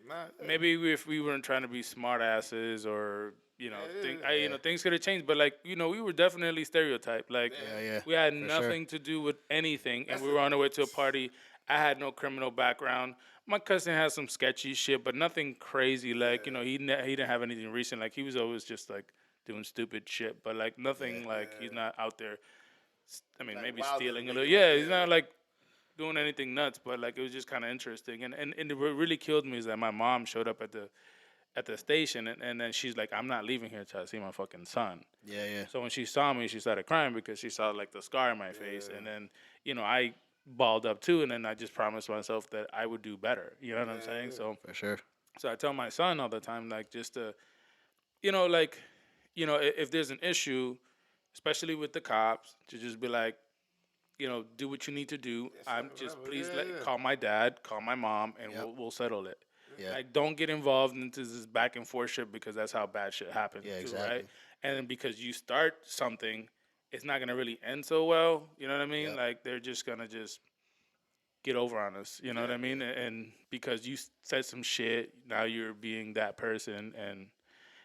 Speaker 3: Nah,
Speaker 1: maybe if we weren't trying to be smart asses or
Speaker 3: Yeah.
Speaker 1: things could have changed. But like we were definitely stereotyped. Like
Speaker 2: Yeah,
Speaker 1: we had
Speaker 2: for sure.
Speaker 1: nothing to do with anything, and
Speaker 3: That's
Speaker 1: we
Speaker 3: the-
Speaker 1: were on our way to a party. I had no criminal background. My cousin had some sketchy shit, but nothing crazy. Like he didn't have anything recent. Like he was always just like doing stupid shit, but like nothing like he's not out there. I mean,
Speaker 3: Like
Speaker 1: maybe
Speaker 3: wild
Speaker 1: stealing a
Speaker 3: and
Speaker 1: little.
Speaker 3: making
Speaker 1: Yeah,
Speaker 3: it,
Speaker 1: he's not like doing anything nuts, but like it was just kind of interesting. And what really killed me is that my mom showed up at the station, and then she's like, "I'm not leaving here till I see my fucking son."
Speaker 2: Yeah, yeah.
Speaker 1: So when she saw me, she started crying because she saw like the scar in my face, and then I balled up too, and then I just promised myself that I would do better. You know what I'm saying? So
Speaker 2: For sure.
Speaker 1: I tell my son all the time, like just to like if there's an issue, especially with the cops, to just be like, do what you need to do. I'm just
Speaker 3: whatever.
Speaker 1: please
Speaker 3: Yeah.
Speaker 1: call my dad, call my mom, and
Speaker 2: Yep.
Speaker 1: we'll settle it.
Speaker 2: Yeah.
Speaker 1: Like, don't get involved into this back and forth shit because that's how bad shit happens.
Speaker 2: Yeah,
Speaker 1: too,
Speaker 2: exactly.
Speaker 1: right? And then because you start something, it's not gonna really end so well. You know what I mean?
Speaker 2: Yep.
Speaker 1: Like they're just gonna just get over on us. You know what I mean? And because you said some shit, now you're being that person, and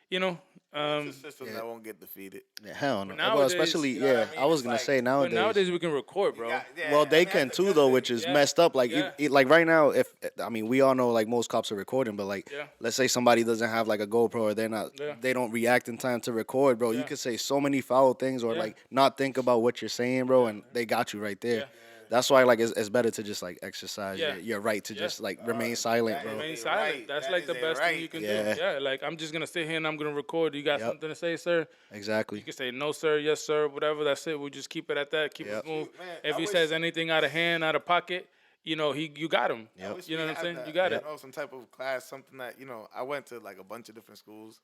Speaker 1: you know.
Speaker 3: It's a system
Speaker 2: Yeah.
Speaker 3: that won't get defeated.
Speaker 2: Yeah, hell no.
Speaker 1: But
Speaker 2: Well,
Speaker 1: nowadays,
Speaker 2: especially
Speaker 3: you know what I mean?
Speaker 2: I was
Speaker 3: It's
Speaker 2: gonna
Speaker 3: like-
Speaker 2: say
Speaker 3: but
Speaker 1: but
Speaker 2: nowadays.
Speaker 1: nowadays we can record, bro.
Speaker 2: Well, they
Speaker 3: that's
Speaker 2: can
Speaker 3: the
Speaker 2: too
Speaker 3: good
Speaker 2: though,
Speaker 3: thing.
Speaker 2: which is
Speaker 1: Yeah.
Speaker 2: messed up. Like,
Speaker 1: Yeah.
Speaker 2: like right now, if I mean, we all know like most cops are recording, but like,
Speaker 1: Yeah.
Speaker 2: let's say somebody doesn't have like a GoPro or
Speaker 1: Yeah.
Speaker 2: they don't react in time to record, bro.
Speaker 1: Yeah.
Speaker 2: You could say so many foul things or
Speaker 1: Yeah.
Speaker 2: like not think about what you're saying, bro, and they got you right there.
Speaker 1: Yeah.
Speaker 2: That's why like it's better to just like exercise
Speaker 1: Yeah.
Speaker 2: your right to
Speaker 1: Yeah.
Speaker 2: just like remain silent,
Speaker 3: that
Speaker 2: bro.
Speaker 3: is
Speaker 1: Remain
Speaker 3: a
Speaker 1: silent.
Speaker 3: right.
Speaker 1: That's
Speaker 3: That
Speaker 1: like
Speaker 3: is
Speaker 1: the
Speaker 3: a
Speaker 1: best thing
Speaker 3: right.
Speaker 1: you can
Speaker 2: Yeah.
Speaker 1: do. Yeah, like I'm just gonna sit here and I'm gonna record. You got
Speaker 2: Yep.
Speaker 1: something to say, sir?
Speaker 2: Exactly.
Speaker 1: You can say no, sir, yes, sir, whatever. That's it. We'll just keep it at that. Keep
Speaker 2: Yep.
Speaker 1: it smooth.
Speaker 3: Man,
Speaker 1: If
Speaker 3: I
Speaker 1: he
Speaker 3: wish-
Speaker 1: says anything out of hand, out of pocket, you got him.
Speaker 3: I wish
Speaker 1: You know
Speaker 3: we
Speaker 1: what I'm
Speaker 3: had
Speaker 1: saying?
Speaker 3: that,
Speaker 1: You got it.
Speaker 3: Some type of class, something that I went to like a bunch of different schools.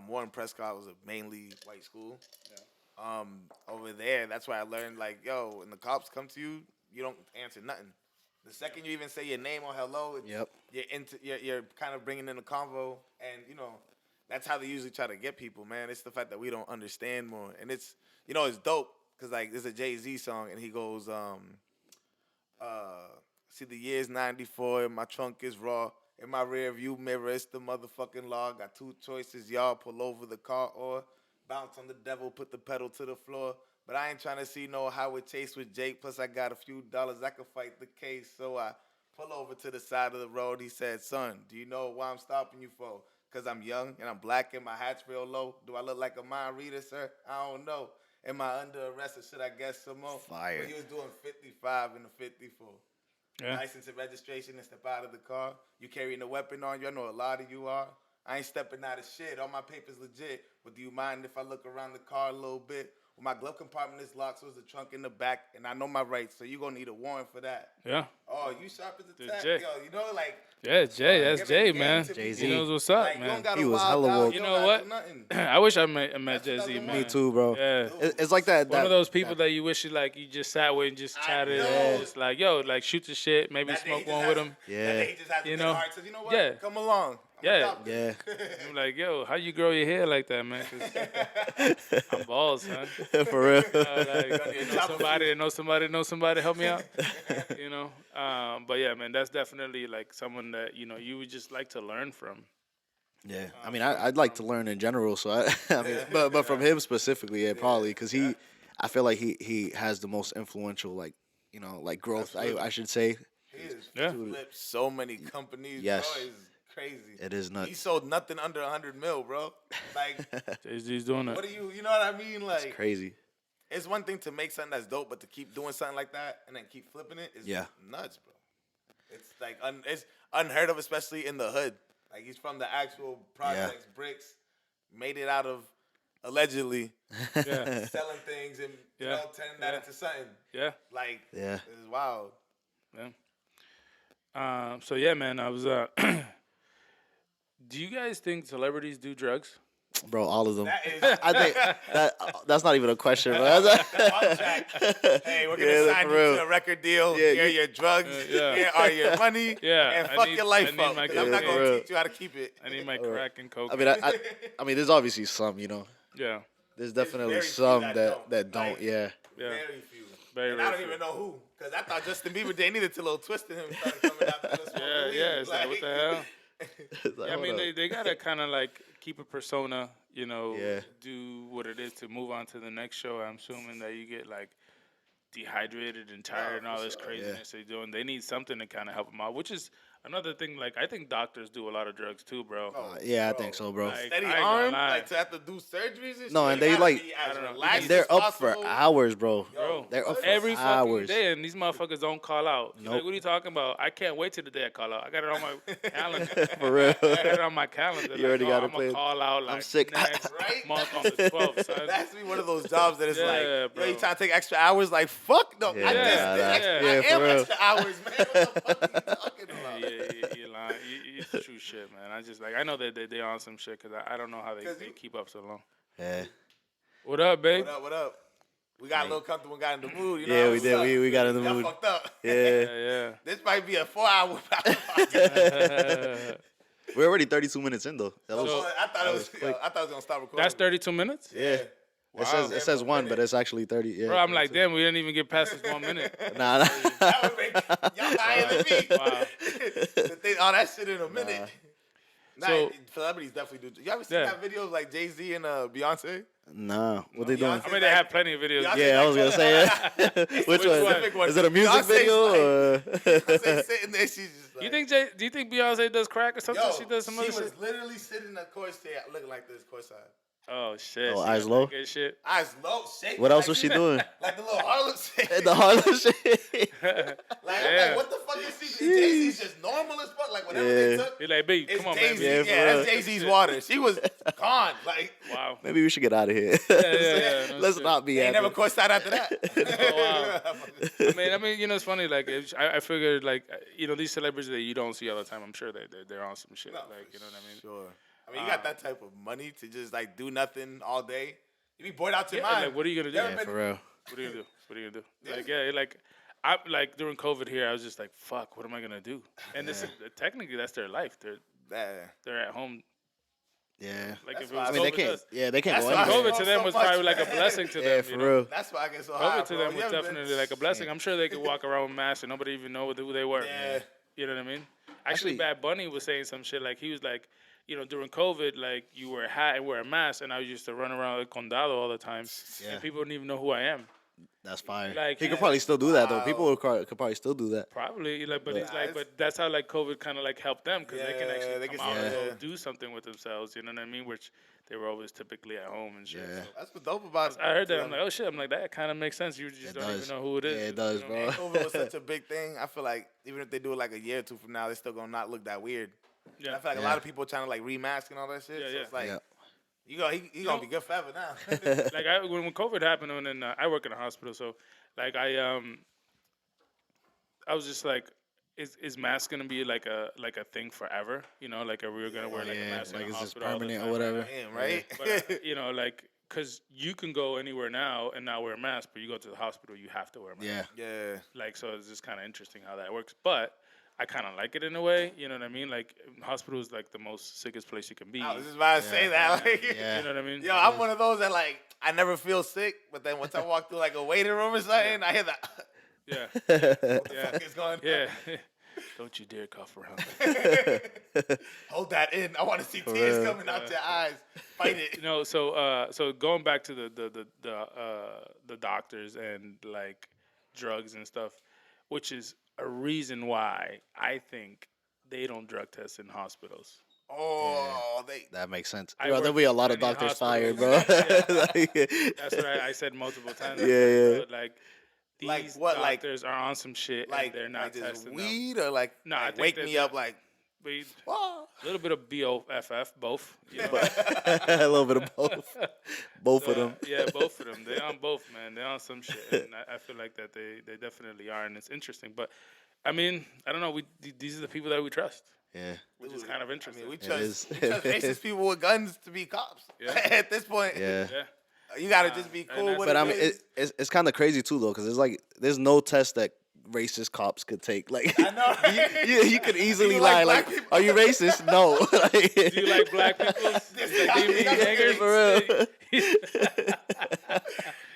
Speaker 3: Warren Prescott was a mainly white school. Over there, that's why I learned like, yo, when the cops come to you, you don't answer nothing. The second you even say your name or hello,
Speaker 2: Yep.
Speaker 3: you're kind of bringing in a convo, and that's how they usually try to get people, man. It's the fact that we don't understand more, and it's it's dope because like there's a Jay-Z song, and he goes, see the year's 94, and my trunk is raw. In my rear view mirror, it's the motherfucking law. Got two choices, y'all. Pull over the car or bounce on the devil, put the pedal to the floor. But I ain't trying to see no highway chase with Jake. Plus, I got a few dollars. I could fight the case. So I pull over to the side of the road. He said, son, do you know why I'm stopping you for? Because I'm young and I'm black and my hat's real low. Do I look like a mind reader, sir? I don't know. Am I under arrest or should I guess some more?
Speaker 2: Fire.
Speaker 3: But he was doing 55 in the 54.
Speaker 1: Yeah.
Speaker 3: License and registration and step out of the car. You carrying a weapon on you. I know a lot of you are. I ain't stepping out of shit. All my papers legit. But do you mind if I look around the car a little bit? Well, my glove compartment is locked, so it's the trunk in the back, and I know my rights, so you're going to need a warrant for that.
Speaker 1: Yeah.
Speaker 3: Oh, you sharp as a
Speaker 1: The
Speaker 3: tack.
Speaker 1: Jay.
Speaker 3: Yo, like...
Speaker 1: Yeah, Jay. That's
Speaker 3: giving
Speaker 1: Jay,
Speaker 3: game
Speaker 1: man.
Speaker 3: to
Speaker 2: Jay-Z.
Speaker 1: He
Speaker 3: people.
Speaker 1: knows what's up,
Speaker 3: Like, you
Speaker 1: man.
Speaker 3: don't gotta
Speaker 2: He was
Speaker 3: wild
Speaker 2: hella
Speaker 3: out,
Speaker 2: woke.
Speaker 3: you
Speaker 1: You
Speaker 3: don't
Speaker 1: know
Speaker 3: gotta
Speaker 1: what?
Speaker 3: do nothing.
Speaker 1: I wish I met Jay Z,
Speaker 3: another
Speaker 1: man.
Speaker 2: Me too, bro.
Speaker 1: Yeah.
Speaker 2: It's like that.
Speaker 1: One of
Speaker 2: that-
Speaker 1: those people
Speaker 2: that-
Speaker 1: that you wish you just sat with and just chatted
Speaker 3: know.
Speaker 1: and just like, yo, like shoot the shit, maybe
Speaker 3: That day
Speaker 1: smoke
Speaker 3: he just
Speaker 1: one
Speaker 3: has-
Speaker 1: with him.
Speaker 2: Yeah.
Speaker 3: That day he just has a
Speaker 1: You
Speaker 3: good
Speaker 1: know?
Speaker 3: heart. Says, you know what?
Speaker 1: Yeah.
Speaker 3: Come along.
Speaker 1: Yeah.
Speaker 2: Yeah.
Speaker 1: I'm like, yo, how you grow your hair like that, man? 'Cause I'm balls, son.
Speaker 2: For real.
Speaker 1: Like, know somebody, help me out. But yeah, man, that's definitely like someone that you would just like to learn from.
Speaker 2: Yeah, I mean, I'd like to learn in general. So I mean, but from him specifically, yeah, probably because I feel like he has the most influential, like like growth. I
Speaker 3: Absolutely.
Speaker 2: should say.
Speaker 3: He has
Speaker 1: Yeah.
Speaker 3: flipped so many companies, bro.
Speaker 2: Yes,
Speaker 3: It's crazy.
Speaker 2: it is
Speaker 3: He
Speaker 2: nuts.
Speaker 3: sold nothing under 100 mil, bro. Like,
Speaker 1: Jay-Z's doing it.
Speaker 3: what do you know what I mean?
Speaker 2: It's
Speaker 3: Like,
Speaker 2: crazy.
Speaker 3: it's one thing to make something that's dope, but to keep doing something like that and then keep flipping it is
Speaker 2: Yeah.
Speaker 3: nuts, bro. It's like it's unheard of, especially in the hood. Like he's from the actual projects, bricks, made it out of allegedly
Speaker 1: Yeah.
Speaker 3: selling things and
Speaker 1: Yeah.
Speaker 3: turning that
Speaker 1: Yeah.
Speaker 3: into something.
Speaker 1: Yeah.
Speaker 3: Like
Speaker 2: Yeah.
Speaker 3: it's wild.
Speaker 1: Yeah. So yeah, man, I was. Do you guys think celebrities do drugs?
Speaker 2: Bro, all of them.
Speaker 3: That is
Speaker 2: I think that's not even a question, bro.
Speaker 3: contract. Hey, we're gonna
Speaker 2: Yeah,
Speaker 3: sign
Speaker 2: for
Speaker 3: you
Speaker 2: real.
Speaker 3: to a record deal.
Speaker 2: Yeah,
Speaker 3: Here are
Speaker 2: you-
Speaker 3: your drugs.
Speaker 1: yeah.
Speaker 3: Here are your money.
Speaker 1: Yeah,
Speaker 3: and
Speaker 1: I
Speaker 3: fuck
Speaker 1: need-
Speaker 3: your
Speaker 1: I
Speaker 3: life
Speaker 1: need
Speaker 3: up.
Speaker 1: my
Speaker 3: 'Cause I'm not
Speaker 2: cocaine.
Speaker 3: gonna
Speaker 2: For real.
Speaker 3: teach you how to keep it.
Speaker 1: I need my crack and coke.
Speaker 2: I mean, I mean, there's obviously some,
Speaker 1: yeah.
Speaker 2: There's
Speaker 3: very
Speaker 2: definitely
Speaker 3: few
Speaker 2: some
Speaker 3: that
Speaker 2: that
Speaker 3: don't.
Speaker 2: don't,
Speaker 3: Like,
Speaker 2: yeah.
Speaker 1: Yeah.
Speaker 3: Very few.
Speaker 1: Very,
Speaker 3: and
Speaker 1: very
Speaker 3: I don't
Speaker 1: few.
Speaker 3: even know who. Because I thought Justin Bieber they needed to little twist in him started coming after this one.
Speaker 1: Yeah. It's like, what the hell?
Speaker 2: It's like,
Speaker 1: Yeah, I mean,
Speaker 2: hold up.
Speaker 1: they gotta kind of like keep a persona,
Speaker 2: Yeah.
Speaker 1: do what it is to move on to the next show. I'm assuming that you get like dehydrated and tired and all
Speaker 3: for
Speaker 1: this
Speaker 3: sure.
Speaker 1: craziness they're doing. They need something to kind of help them out, which is another thing. Like, I think doctors do a lot of drugs too, bro.
Speaker 2: Yeah, I think so, bro.
Speaker 1: Like,
Speaker 3: Steady
Speaker 1: I ain't gonna
Speaker 3: arm,
Speaker 1: lie.
Speaker 3: like to have to do surgeries and
Speaker 2: No,
Speaker 3: shit.
Speaker 2: and they,
Speaker 3: gotta
Speaker 2: like-
Speaker 3: be
Speaker 1: I
Speaker 3: as
Speaker 1: don't know.
Speaker 3: relaxed
Speaker 2: And they're
Speaker 3: as
Speaker 2: up for
Speaker 3: possible.
Speaker 2: hours, bro.
Speaker 1: Bro,
Speaker 2: They're up for
Speaker 1: every
Speaker 2: hours.
Speaker 1: fucking day, and these motherfuckers don't call out. You're like,
Speaker 2: Nope.
Speaker 1: what are you talking about? I can't wait till the day I call out. I got it on my calendar.
Speaker 2: For real.
Speaker 1: I got it on my calendar.
Speaker 2: You already got it
Speaker 1: I'm gonna
Speaker 2: planned.
Speaker 1: call out like
Speaker 2: sick.
Speaker 1: next
Speaker 3: Right?
Speaker 1: month on the 12th, son.
Speaker 3: That has to be one of those jobs that is
Speaker 1: Yeah,
Speaker 3: like,
Speaker 1: bro.
Speaker 3: yo, you trying to take extra hours? Like, fuck no.
Speaker 2: Yeah,
Speaker 3: I,
Speaker 2: nah,
Speaker 3: just,
Speaker 2: nah.
Speaker 3: I
Speaker 2: Yeah, for
Speaker 3: am
Speaker 2: real.
Speaker 3: extra hours, man. What the fuck are you talking about?
Speaker 1: Yeah, you're lying. It's true shit, man. I just like I know that they on some shit because I don't know how they
Speaker 3: 'Cause
Speaker 1: they
Speaker 3: you-
Speaker 1: keep up so long.
Speaker 2: Yeah.
Speaker 1: What up, babe?
Speaker 3: What up? What up? We got a little comfortable and got in the mood. You know
Speaker 2: Yeah,
Speaker 3: how
Speaker 2: we
Speaker 3: it's
Speaker 2: did.
Speaker 3: up.
Speaker 2: We got in the
Speaker 3: Y'all
Speaker 2: mood.
Speaker 3: fucked up.
Speaker 2: Yeah.
Speaker 1: Yeah,
Speaker 3: This might be a 4-hour podcast.
Speaker 1: yeah.
Speaker 2: We're already 32 minutes in though. That was,
Speaker 3: I thought it was.
Speaker 2: quick.
Speaker 3: I thought it was gonna stop recording.
Speaker 1: That's 32 minutes,
Speaker 2: yeah.
Speaker 1: Wow.
Speaker 2: It says
Speaker 3: Yeah,
Speaker 2: one,
Speaker 3: but
Speaker 2: but it's actually 30. Yeah.
Speaker 1: bro. I'm like, damn, we didn't even get past this 1 minute.
Speaker 2: Nah.
Speaker 3: That would make y'all higher than me.
Speaker 1: Wow.
Speaker 3: To think all that shit in a minute. Nah,
Speaker 1: So-
Speaker 3: celebrities definitely do. You ever seen
Speaker 1: Yeah.
Speaker 3: that video of like Jay-Z and Beyonce?
Speaker 2: Nah. What they doing?
Speaker 3: Beyonce-
Speaker 1: I mean, they have plenty of videos.
Speaker 3: Beyonce-
Speaker 2: Yeah, I was gonna say it. Which
Speaker 1: one?
Speaker 2: one? Is it a music
Speaker 3: Beyonce's
Speaker 2: video or?
Speaker 3: Beyonce sitting there, she's just like,
Speaker 1: Do you think Beyonce does crack or something?
Speaker 3: yo,
Speaker 1: She does some other
Speaker 3: was
Speaker 1: shit.
Speaker 3: literally sitting in the courtside looking like this courtside.
Speaker 1: Oh shit.
Speaker 2: Oh,
Speaker 1: she
Speaker 2: eyes
Speaker 1: got
Speaker 2: low?
Speaker 1: that good shit.
Speaker 3: Eyes low, shaking.
Speaker 2: What else
Speaker 3: like
Speaker 2: was she doing?
Speaker 3: Like the little Harlem shit.
Speaker 2: The Harlem shit.
Speaker 3: Like, I'm
Speaker 1: Yeah.
Speaker 3: like, what the fuck is she? Jay-Z's just normal as fuck. Like, whatever they
Speaker 2: Yeah.
Speaker 3: took,
Speaker 1: You're like, babe,
Speaker 3: it's
Speaker 1: come on,
Speaker 3: Jay-Z.
Speaker 1: man.
Speaker 2: Yeah, for
Speaker 3: Yeah, that's
Speaker 2: real.
Speaker 3: Jay-Z's water. She was gone. Like,
Speaker 1: Wow.
Speaker 2: Maybe we should get out of here.
Speaker 1: Yeah, no
Speaker 2: Let's
Speaker 1: shit.
Speaker 2: not be
Speaker 3: they ain't
Speaker 2: at
Speaker 3: never
Speaker 2: it.
Speaker 3: courtside after that.
Speaker 1: I mean, it's funny. Like, I figured, like, these celebrities that you don't see all the time. I'm sure they're on some shit.
Speaker 3: No,
Speaker 1: Like, you know what I mean?
Speaker 3: Sure. I mean, you got that type of money to just like do nothing all day. You be bored out your
Speaker 1: Yeah,
Speaker 3: mind.
Speaker 1: like, what are you gonna do?
Speaker 3: Never
Speaker 2: Yeah,
Speaker 3: been-
Speaker 2: for real.
Speaker 1: What are you gonna do? What are you gonna do? Like, yeah, like, I like during COVID here, I was just like, fuck, what am I gonna do? And this is technically that's their life.
Speaker 3: Yeah.
Speaker 1: They're at home.
Speaker 2: Yeah.
Speaker 1: Like,
Speaker 3: That's
Speaker 1: if it
Speaker 3: why
Speaker 1: was
Speaker 2: I mean, they
Speaker 1: COVID,
Speaker 2: can't.
Speaker 1: us,
Speaker 2: Yeah, they can't
Speaker 3: That's
Speaker 2: go
Speaker 3: why
Speaker 2: anywhere.
Speaker 1: COVID to them
Speaker 3: so
Speaker 1: was
Speaker 3: much.
Speaker 1: probably like a blessing to
Speaker 2: Yeah,
Speaker 1: them.
Speaker 2: for
Speaker 1: you know?
Speaker 2: real.
Speaker 3: That's why I get so high.
Speaker 1: COVID to
Speaker 3: bro.
Speaker 1: them
Speaker 3: You
Speaker 1: was
Speaker 3: ever
Speaker 1: definitely
Speaker 3: been-
Speaker 1: like a blessing. I'm sure they could walk around with masks and nobody even know who they were.
Speaker 3: Yeah.
Speaker 1: You know what I mean? Actually, Bad Bunny was saying some shit like he was like, during COVID, like you wear a hat and wear a mask, and I used to run around with condado all the time,
Speaker 2: Yeah.
Speaker 1: and people didn't even know who I am.
Speaker 2: That's fire.
Speaker 1: Like,
Speaker 2: He could
Speaker 1: yeah.
Speaker 2: probably still do that though.
Speaker 3: Wow.
Speaker 2: People could probably still do that.
Speaker 1: Probably, like, but
Speaker 2: Yeah.
Speaker 1: it's like, but that's how like COVID kind of like helped them because they can
Speaker 3: Yeah,
Speaker 1: actually
Speaker 3: they
Speaker 1: come
Speaker 3: can
Speaker 1: out and
Speaker 3: see-
Speaker 1: go do something with themselves. You know what I mean? Which they were always typically at home and shit.
Speaker 2: Yeah.
Speaker 1: So
Speaker 3: That's what's dope about it.
Speaker 1: I heard that. I'm like, oh shit. I'm like, that kind of makes sense. You just
Speaker 2: It
Speaker 1: don't
Speaker 2: does.
Speaker 1: even know who it is.
Speaker 2: Yeah, it
Speaker 1: you
Speaker 2: does,
Speaker 1: know?
Speaker 2: bro.
Speaker 3: COVID was such a big thing. I feel like even if they do it like a year or two from now, they still gonna not look that weird.
Speaker 1: Yeah.
Speaker 3: I feel like a
Speaker 2: Yeah.
Speaker 3: lot of people trying to like remask and all that shit.
Speaker 1: Yeah,
Speaker 3: so
Speaker 1: yeah.
Speaker 3: it's like
Speaker 2: Yeah.
Speaker 3: he gonna be good forever now.
Speaker 1: Like when COVID happened, and then I work in a hospital, so like I was just like, is mask gonna be like a thing forever? Like are we gonna wear like a
Speaker 2: Yeah,
Speaker 1: mask
Speaker 2: like
Speaker 1: in
Speaker 2: is
Speaker 1: the
Speaker 2: this
Speaker 1: hospital all the
Speaker 2: permanent
Speaker 1: time?
Speaker 2: or whatever?
Speaker 3: Damn, right?
Speaker 1: But like, cause you can go anywhere now and not wear a mask, but you go to the hospital, you have to wear a mask.
Speaker 2: Yeah.
Speaker 3: yeah.
Speaker 1: Like, so it's just kind of interesting how that works. But I kind of like it in a way. You know what I mean? Like, hospital is like the most sickest place you can be.
Speaker 3: I was just about to say that. Like,
Speaker 2: Yeah.
Speaker 1: You know what I mean?
Speaker 3: Yo, I'm one of those that like I never feel sick, but then once I walk through like a waiting room or something, I hear that.
Speaker 1: Yeah.
Speaker 3: What the
Speaker 1: Yeah.
Speaker 3: fuck is going on?
Speaker 1: Yeah. Don't you dare cough around me.
Speaker 3: Hold that in. I want to see
Speaker 2: For
Speaker 3: tears
Speaker 2: real.
Speaker 3: coming out your eyes. Fight it.
Speaker 1: So going back to the doctors and like drugs and stuff, which is a reason why I think they don't drug test in hospitals.
Speaker 3: Oh, they.
Speaker 2: That makes sense,
Speaker 1: I
Speaker 2: bro. There'll
Speaker 1: worked
Speaker 2: be a
Speaker 1: in
Speaker 2: lot of
Speaker 1: plenty of
Speaker 2: doctors fired, bro.
Speaker 1: hospitals. Yeah,
Speaker 2: Like,
Speaker 1: that's what I said multiple times.
Speaker 2: Yeah,
Speaker 1: I'm like,
Speaker 2: yeah.
Speaker 1: bro, like
Speaker 3: Like
Speaker 1: these
Speaker 3: what?
Speaker 1: doctors are on some shit and they're
Speaker 3: Like
Speaker 1: not
Speaker 3: this
Speaker 1: testing them.
Speaker 3: weed or like,
Speaker 1: No, I
Speaker 3: like
Speaker 1: think
Speaker 3: wake
Speaker 1: that
Speaker 3: me up like.
Speaker 1: weed,
Speaker 3: Oh.
Speaker 1: a little bit of BOFF, both. You know.
Speaker 2: a little bit of both. Both of
Speaker 1: So,
Speaker 2: them.
Speaker 1: yeah, both of them. They on both, man. They on some shit, and I feel like that they definitely are, and it's interesting. But I mean, I don't know. These are the people that we trust,
Speaker 2: Yeah.
Speaker 1: which is kind of
Speaker 3: I
Speaker 1: interesting.
Speaker 3: mean, we
Speaker 2: It
Speaker 3: trust,
Speaker 2: is.
Speaker 3: we trust racist people with guns to be cops.
Speaker 1: Yeah.
Speaker 3: At this point,
Speaker 2: Yeah.
Speaker 1: Yeah,
Speaker 3: you gotta just be
Speaker 1: and
Speaker 3: cool
Speaker 1: that's
Speaker 3: with
Speaker 2: But
Speaker 3: it.
Speaker 2: I mean, it's kind of crazy too, though, because it's like there's no test that racist cops could take. Like,
Speaker 3: I know, right?
Speaker 2: you could easily
Speaker 3: you
Speaker 2: lie.
Speaker 3: like black
Speaker 2: Like,
Speaker 3: people?
Speaker 2: are you racist? No.
Speaker 1: do you like black people?
Speaker 3: This
Speaker 1: Like, do you mean
Speaker 3: guy-
Speaker 1: niggers?
Speaker 2: For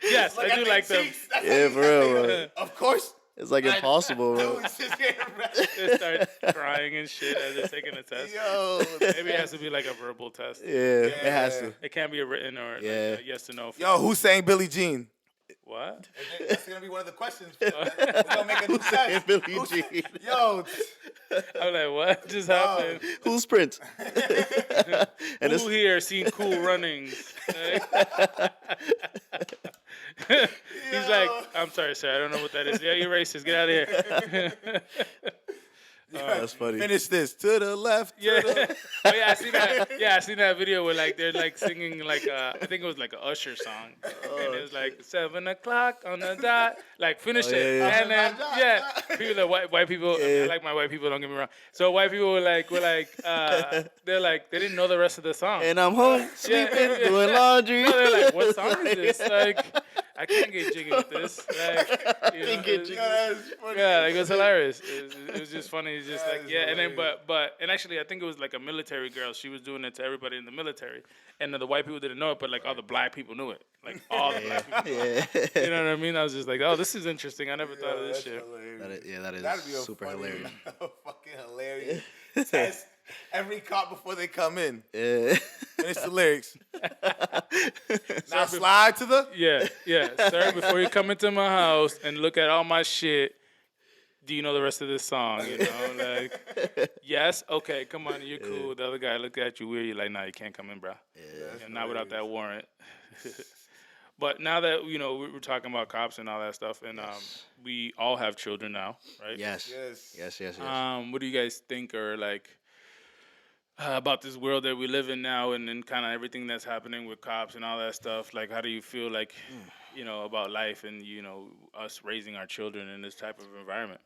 Speaker 1: Yes,
Speaker 3: Look
Speaker 1: I
Speaker 3: at
Speaker 1: do
Speaker 3: their
Speaker 1: like them.
Speaker 3: cheeks. That's
Speaker 2: Yeah,
Speaker 3: how you
Speaker 2: for real,
Speaker 3: gotta
Speaker 2: bro.
Speaker 3: think. Of course.
Speaker 2: It's like impossible, bro.
Speaker 3: Dude's just getting arrested.
Speaker 1: They start crying and shit as they're taking a test.
Speaker 3: Yo,
Speaker 1: Maybe it has to be like a verbal test.
Speaker 2: Yeah, it has to.
Speaker 1: It can't be a written or
Speaker 2: Yeah.
Speaker 1: like a yes or no.
Speaker 3: yo, who sang Billie Jean?
Speaker 1: What?
Speaker 3: That's gonna be one of the questions. We're gonna make a new test.
Speaker 2: Billie
Speaker 3: Who sang-
Speaker 2: Jean.
Speaker 3: Yo,
Speaker 1: I'm like, what just happened?
Speaker 2: Who's Prince? And
Speaker 1: Who here seen Cool Runnings? He's like, I'm sorry, sir. I don't know what that is. Yeah, you're racist. Get out of here.
Speaker 2: that's funny.
Speaker 3: finish this to the left.
Speaker 1: Yeah. Oh yeah, I seen that. Yeah, I seen that video where like they're like singing like I think it was like a Usher song, and it was like 7 o'clock on the dot. Like finish it,
Speaker 2: yeah.
Speaker 1: and then yeah, people that white people. I, mean, I like my white people. Don't get me wrong. So white people were like they're like they didn't know the rest of the song.
Speaker 2: And I'm home sleeping, doing laundry.
Speaker 1: No, they're like, what song is this? Like, I can't get jiggy with this. Like, you know,
Speaker 2: Can't get jiggy.
Speaker 1: yeah, like it was hilarious. It was just funny. It's just
Speaker 3: That
Speaker 1: like
Speaker 3: is
Speaker 1: yeah, and then
Speaker 3: hilarious.
Speaker 1: but and actually I think it was like a military girl. She was doing it to everybody in the military, and the white people didn't know it, but like all the black people knew it. Like all the black people. Knew it.
Speaker 2: Yeah.
Speaker 1: You know what I mean? I was just like, oh, this is interesting. I never thought of this
Speaker 3: That's
Speaker 1: shit.
Speaker 3: hilarious.
Speaker 2: That
Speaker 3: That'd
Speaker 2: is
Speaker 3: be a
Speaker 2: super
Speaker 3: funny,
Speaker 2: hilarious.
Speaker 3: fucking hilarious test. Every cop before they come in.
Speaker 2: Yeah.
Speaker 3: Finish the lyrics. Now slide to the.
Speaker 1: Yeah, sir. Before you come into my house and look at all my shit, do you know the rest of this song? You know, like, yes, okay, come on, you're cool. The other guy looked at you weird. You're like, nah, you can't come in, bro. Yeah, not without that warrant. But now that we're talking about cops and all that stuff, and we all have children now, right?
Speaker 2: Yes.
Speaker 3: Yes.
Speaker 2: Yes.
Speaker 1: What do you guys think are like about this world that we live in now, and kind of everything that's happening with cops and all that stuff? Like, how do you feel like, about life and us raising our children in this type of environment?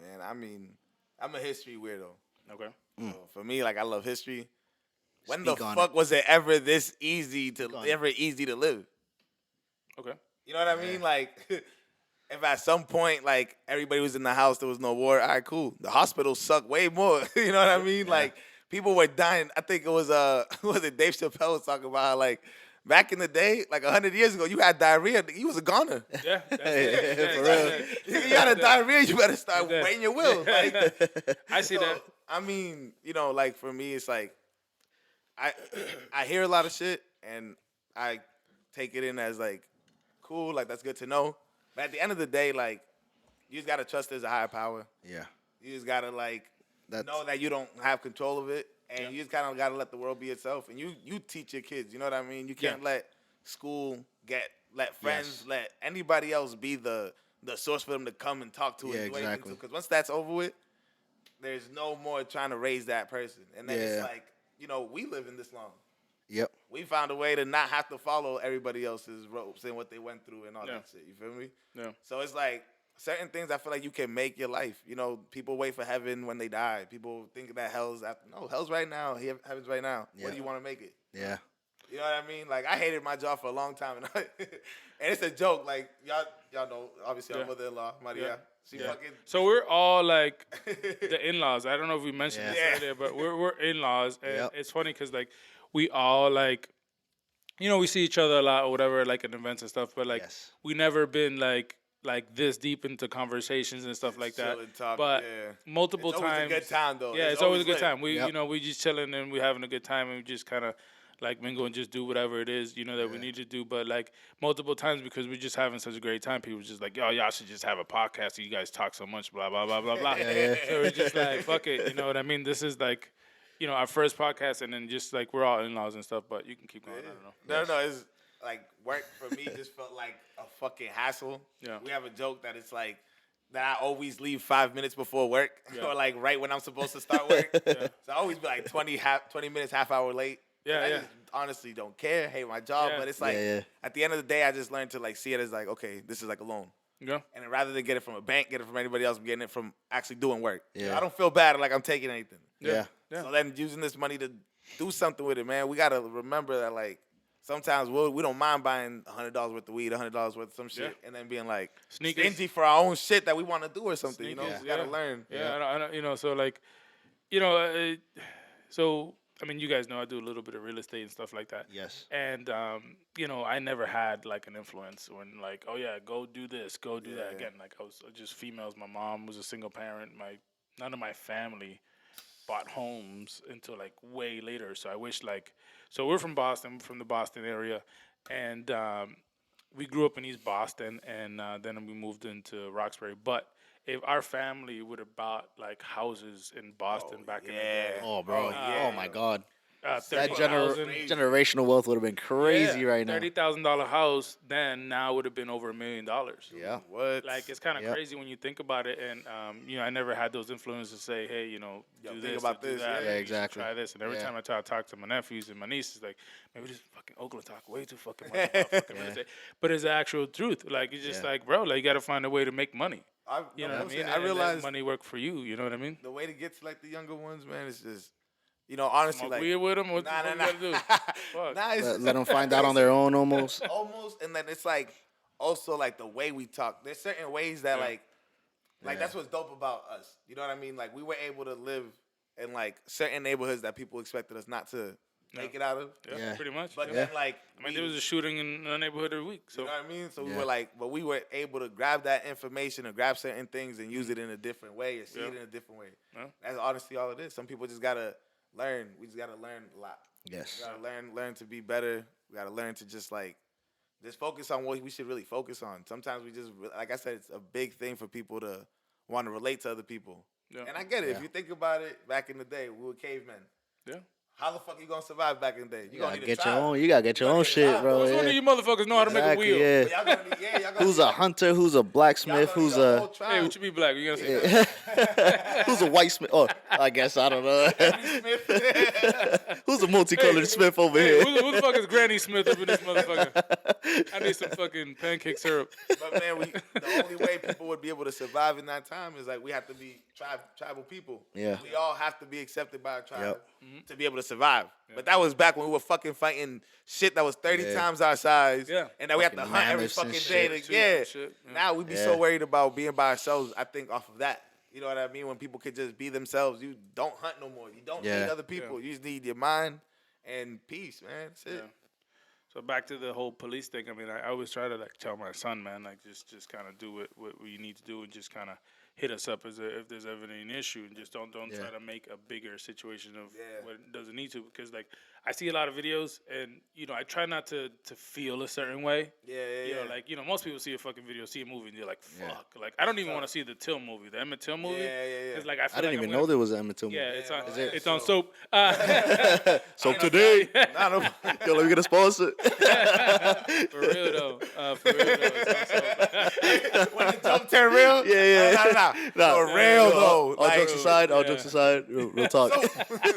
Speaker 3: Man, I mean, I'm a history weirdo.
Speaker 1: Okay.
Speaker 3: So for me, like I love history. When
Speaker 2: Speak
Speaker 3: the
Speaker 2: on
Speaker 3: fuck was it ever this easy to live?
Speaker 1: Okay.
Speaker 3: You know what I mean? Like, if at some point like everybody was in the house, there was no war. All right, cool. The hospitals suck way more. You know what I mean? Like people were dying. I think it was was it Dave Chappelle was talking about how, like back in the day, like 100 years ago, you had diarrhea. You was a goner.
Speaker 1: Yeah. That's it.
Speaker 2: Yeah, for real.
Speaker 3: You had a diarrhea. You better start
Speaker 1: Yeah.
Speaker 3: weighing your will. Like,
Speaker 1: I see that.
Speaker 3: I mean, like for me, it's like I hear a lot of shit and I take it in as like cool, like that's good to know. But at the end of the day, like you just gotta trust there's a higher power.
Speaker 2: Yeah.
Speaker 3: You just gotta like
Speaker 2: That's
Speaker 3: know that you don't have control of it, and you just kind of gotta let the world be itself. And you teach your kids. You know what I mean? You can't let school let friends, let anybody else be the source for them to come and talk to
Speaker 2: Yeah,
Speaker 3: and do anything
Speaker 2: exactly.
Speaker 3: to. Because once that's over with, there's no more trying to raise that person. And then it's
Speaker 2: Yeah.
Speaker 3: like, we live in this long.
Speaker 2: Yep.
Speaker 3: We found a way to not have to follow everybody else's ropes and what they went through and all
Speaker 1: Yeah.
Speaker 3: that shit. You feel me?
Speaker 1: Yeah.
Speaker 3: So it's like certain things I feel like you can make your life. People wait for heaven when they die. People think that hell's after. No, hell's right now. Heaven's right now.
Speaker 2: Yeah.
Speaker 3: What do you want to make it?
Speaker 2: Yeah.
Speaker 3: You know what I mean? Like I hated my job for a long time, and it's a joke. Like y'all know, obviously our
Speaker 1: Yeah.
Speaker 3: mother-in-law Maria.
Speaker 1: Yeah.
Speaker 3: She
Speaker 1: Yeah.
Speaker 3: fucking.
Speaker 1: So we're all like the in-laws. I don't know if we mentioned
Speaker 2: Yeah.
Speaker 1: this
Speaker 3: Yeah.
Speaker 1: earlier, but we're in-laws, and
Speaker 2: Yep.
Speaker 1: it's funny because like we all like, we see each other a lot or whatever, like at events and stuff. But like
Speaker 2: Yes.
Speaker 1: we never been like like this deep into conversations and stuff like that.
Speaker 3: chill and talk,
Speaker 1: But
Speaker 3: yeah.
Speaker 1: multiple
Speaker 3: It's always a
Speaker 1: times,
Speaker 3: good time, though.
Speaker 1: yeah,
Speaker 3: It's
Speaker 1: it's always
Speaker 3: always
Speaker 1: a good
Speaker 3: lit.
Speaker 1: time. We
Speaker 2: Yep.
Speaker 1: we just chilling and we having a good time and we just kind of like mingle and just do whatever it is that we need to do. But like multiple times because we're just having such a great time, people just like, yo, y'all should just have a podcast. You guys talk so much, blah blah blah blah blah.
Speaker 2: Yeah.
Speaker 1: So we're just like, fuck it, you know what I mean? This is like, our first podcast, and then just like we're all in-laws and stuff. But you can keep going. I don't know.
Speaker 3: No, it's like work for me just felt like a fucking hassle.
Speaker 1: Yeah.
Speaker 3: We have a joke that it's like that I always leave 5 minutes before work
Speaker 1: Yeah.
Speaker 3: or like right when I'm supposed to start work. So I always be like 20 minutes, half hour late.
Speaker 1: Yeah,
Speaker 3: And I
Speaker 1: yeah.
Speaker 3: just honestly don't care. Hate my job,
Speaker 1: Yeah.
Speaker 3: but it's like
Speaker 2: Yeah.
Speaker 3: at the end of the day, I just learned to like see it as like, okay, this is like a loan.
Speaker 1: Yeah.
Speaker 3: And then rather than get it from a bank, get it from anybody else, I'm getting it from actually doing work.
Speaker 2: Yeah.
Speaker 3: I don't feel bad like I'm taking anything.
Speaker 2: Yeah.
Speaker 1: Yeah.
Speaker 3: So then using this money to do something with it, man, we gotta remember that like sometimes we don't mind buying $100 worth of weed, $100 worth of some shit, and then being like
Speaker 1: Sneakers.
Speaker 3: stingy for our own shit that we want to do or something.
Speaker 1: Sneakers,
Speaker 3: We gotta learn.
Speaker 1: Yeah, I don't, so like, so I mean, you guys know I do a little bit of real estate and stuff like that.
Speaker 2: Yes.
Speaker 1: And I never had like an influence when like, oh yeah, go do this, go do that. Again, like I was just females. My mom was a single parent. None of my family bought homes until like way later. So I wish so we're from Boston, from the Boston area, and we grew up in East Boston, and then we moved into Roxbury. But if our family would have bought like houses in Boston back in the day,
Speaker 2: Oh, bro. Oh my God. That
Speaker 1: 30,000
Speaker 2: generational wealth would have been crazy right now.
Speaker 1: $30,000 house then now would have been over $1 million.
Speaker 2: Yeah.
Speaker 3: What?
Speaker 1: Like it's kind of
Speaker 2: Yep.
Speaker 1: crazy when you think about it, and I never had those influences to say, hey, do
Speaker 3: think
Speaker 1: this,
Speaker 3: about
Speaker 1: or do
Speaker 3: this,
Speaker 1: that,
Speaker 3: yeah.
Speaker 1: or
Speaker 2: Yeah,
Speaker 1: you should
Speaker 2: exactly.
Speaker 1: try this, and every
Speaker 2: Yeah.
Speaker 1: time I try to talk to my nephews and my nieces, like maybe this fucking Oakland talk way too fucking much about fucking real estate, but it's the actual truth. Like it's just like, bro, like you got to find a way to make money. You know what I mean?
Speaker 3: I
Speaker 1: And let
Speaker 3: realized
Speaker 1: money work for you. You know what I mean?
Speaker 3: the way to get to like the younger ones, man, is just honestly
Speaker 1: Smoke
Speaker 3: like
Speaker 1: weed with them. What
Speaker 3: nah,
Speaker 1: the fuck
Speaker 3: nah,
Speaker 1: you gotta do?
Speaker 3: nah.
Speaker 1: Fuck.
Speaker 3: Nah, it's
Speaker 2: Let them find out on their own almost.
Speaker 3: almost, and then it's like also like the way we talk. There's certain ways that
Speaker 2: Yeah.
Speaker 3: that's what's dope about us. You know what I mean? Like we were able to live in like certain neighborhoods that people expected us not to make it out of.
Speaker 1: Yeah,
Speaker 2: Yeah.
Speaker 1: pretty much.
Speaker 3: But
Speaker 1: yeah.
Speaker 3: then like
Speaker 1: I mean, there was a shooting in a neighborhood every week. So
Speaker 3: you know what I mean? So we
Speaker 2: Yeah.
Speaker 3: were like, but we were able to grab that information or grab certain things and use it in a different way or see it in a different way.
Speaker 1: Yeah.
Speaker 3: That's honestly all it is. Some people just gotta learn. We just gotta learn a lot.
Speaker 2: Yes.
Speaker 3: We gotta learn to be better. We gotta learn to just focus on what we should really focus on. Sometimes we just, like I said, it's a big thing for people to want to relate to other people.
Speaker 1: Yeah.
Speaker 3: And I get it.
Speaker 2: Yeah.
Speaker 3: If you think about it, back in the day, we were cavemen.
Speaker 1: yeah.
Speaker 3: How the fuck you gonna survive back in the day?
Speaker 2: You
Speaker 3: gonna
Speaker 2: gotta
Speaker 3: need a
Speaker 2: get your
Speaker 3: tribe.
Speaker 2: own. You gotta get your
Speaker 3: gotta
Speaker 2: own
Speaker 3: get a
Speaker 2: shit,
Speaker 3: tribe.
Speaker 2: bro.
Speaker 1: Which one of
Speaker 2: Yeah.
Speaker 1: you motherfuckers know how to make a
Speaker 2: Exactly,
Speaker 1: wheel?
Speaker 2: yeah.
Speaker 3: But y'all gonna need, y'all gonna
Speaker 2: Who's
Speaker 3: need
Speaker 2: a hunter? Who's a
Speaker 3: y'all
Speaker 2: blacksmith?
Speaker 3: gonna
Speaker 2: Who's
Speaker 3: need a whole
Speaker 2: a
Speaker 3: tribe.
Speaker 1: Hey, what you be black? You gonna say that?
Speaker 2: who's a white smith? Oh, I guess I don't know. Who's a multicolored smith over
Speaker 1: Hey,
Speaker 2: here?
Speaker 1: who the fuck is Granny Smith up in this motherfucker? I need some fucking pancake syrup.
Speaker 3: But man, the only way people would be able to survive in that time is like we have to be tribal people.
Speaker 2: Yeah.
Speaker 3: We all have to be accepted by a tribe
Speaker 2: Yep.
Speaker 3: to be able to survive. But that was back when we were fucking fighting shit that was 30
Speaker 2: Yeah.
Speaker 3: times our size.
Speaker 1: Yeah.
Speaker 3: And that we have to
Speaker 2: Fucking
Speaker 3: hunt every
Speaker 2: mammoths and
Speaker 3: fucking
Speaker 2: shit,
Speaker 3: day.
Speaker 1: too,
Speaker 3: Yeah.
Speaker 1: and shit, yeah.
Speaker 3: Now we be
Speaker 2: Yeah.
Speaker 3: so worried about being by ourselves, I think, off of that. You know what I mean? When people could just be themselves, you don't hunt no more. You don't
Speaker 2: Yeah.
Speaker 3: need other people. You just need your mind and peace, man. That's it.
Speaker 1: Yeah. So back to the whole police thing. I mean, I always try to like tell my son, man, like just kind of do what you need to do and just kind of hit us up if there's ever an issue, and just don't
Speaker 2: Yeah.
Speaker 1: try to make a bigger situation of
Speaker 3: Yeah.
Speaker 1: what it doesn't need to, because like I see a lot of videos and I try not to feel a certain way.
Speaker 3: Yeah.
Speaker 1: You know, like most people see a fucking video, see a movie, and they're like, "Fuck!" Like I don't even want to see the Till movie, the Emmett Till movie.
Speaker 3: Yeah.
Speaker 1: Cause like I feel
Speaker 2: I didn't
Speaker 1: like
Speaker 2: even
Speaker 1: I'm
Speaker 2: know
Speaker 1: gonna,
Speaker 2: there was an Emmett Till movie.
Speaker 1: Yeah, it's on.
Speaker 3: Is it?
Speaker 1: It's on
Speaker 3: So-
Speaker 1: soap.
Speaker 2: So today,
Speaker 3: Nah, no.
Speaker 2: yo, let me get a sponsor.
Speaker 1: For real though. For real though. It's on soap.
Speaker 3: When the joke turn real?
Speaker 2: Yeah.
Speaker 3: Nah. For real, though.
Speaker 2: All jokes aside, real talk.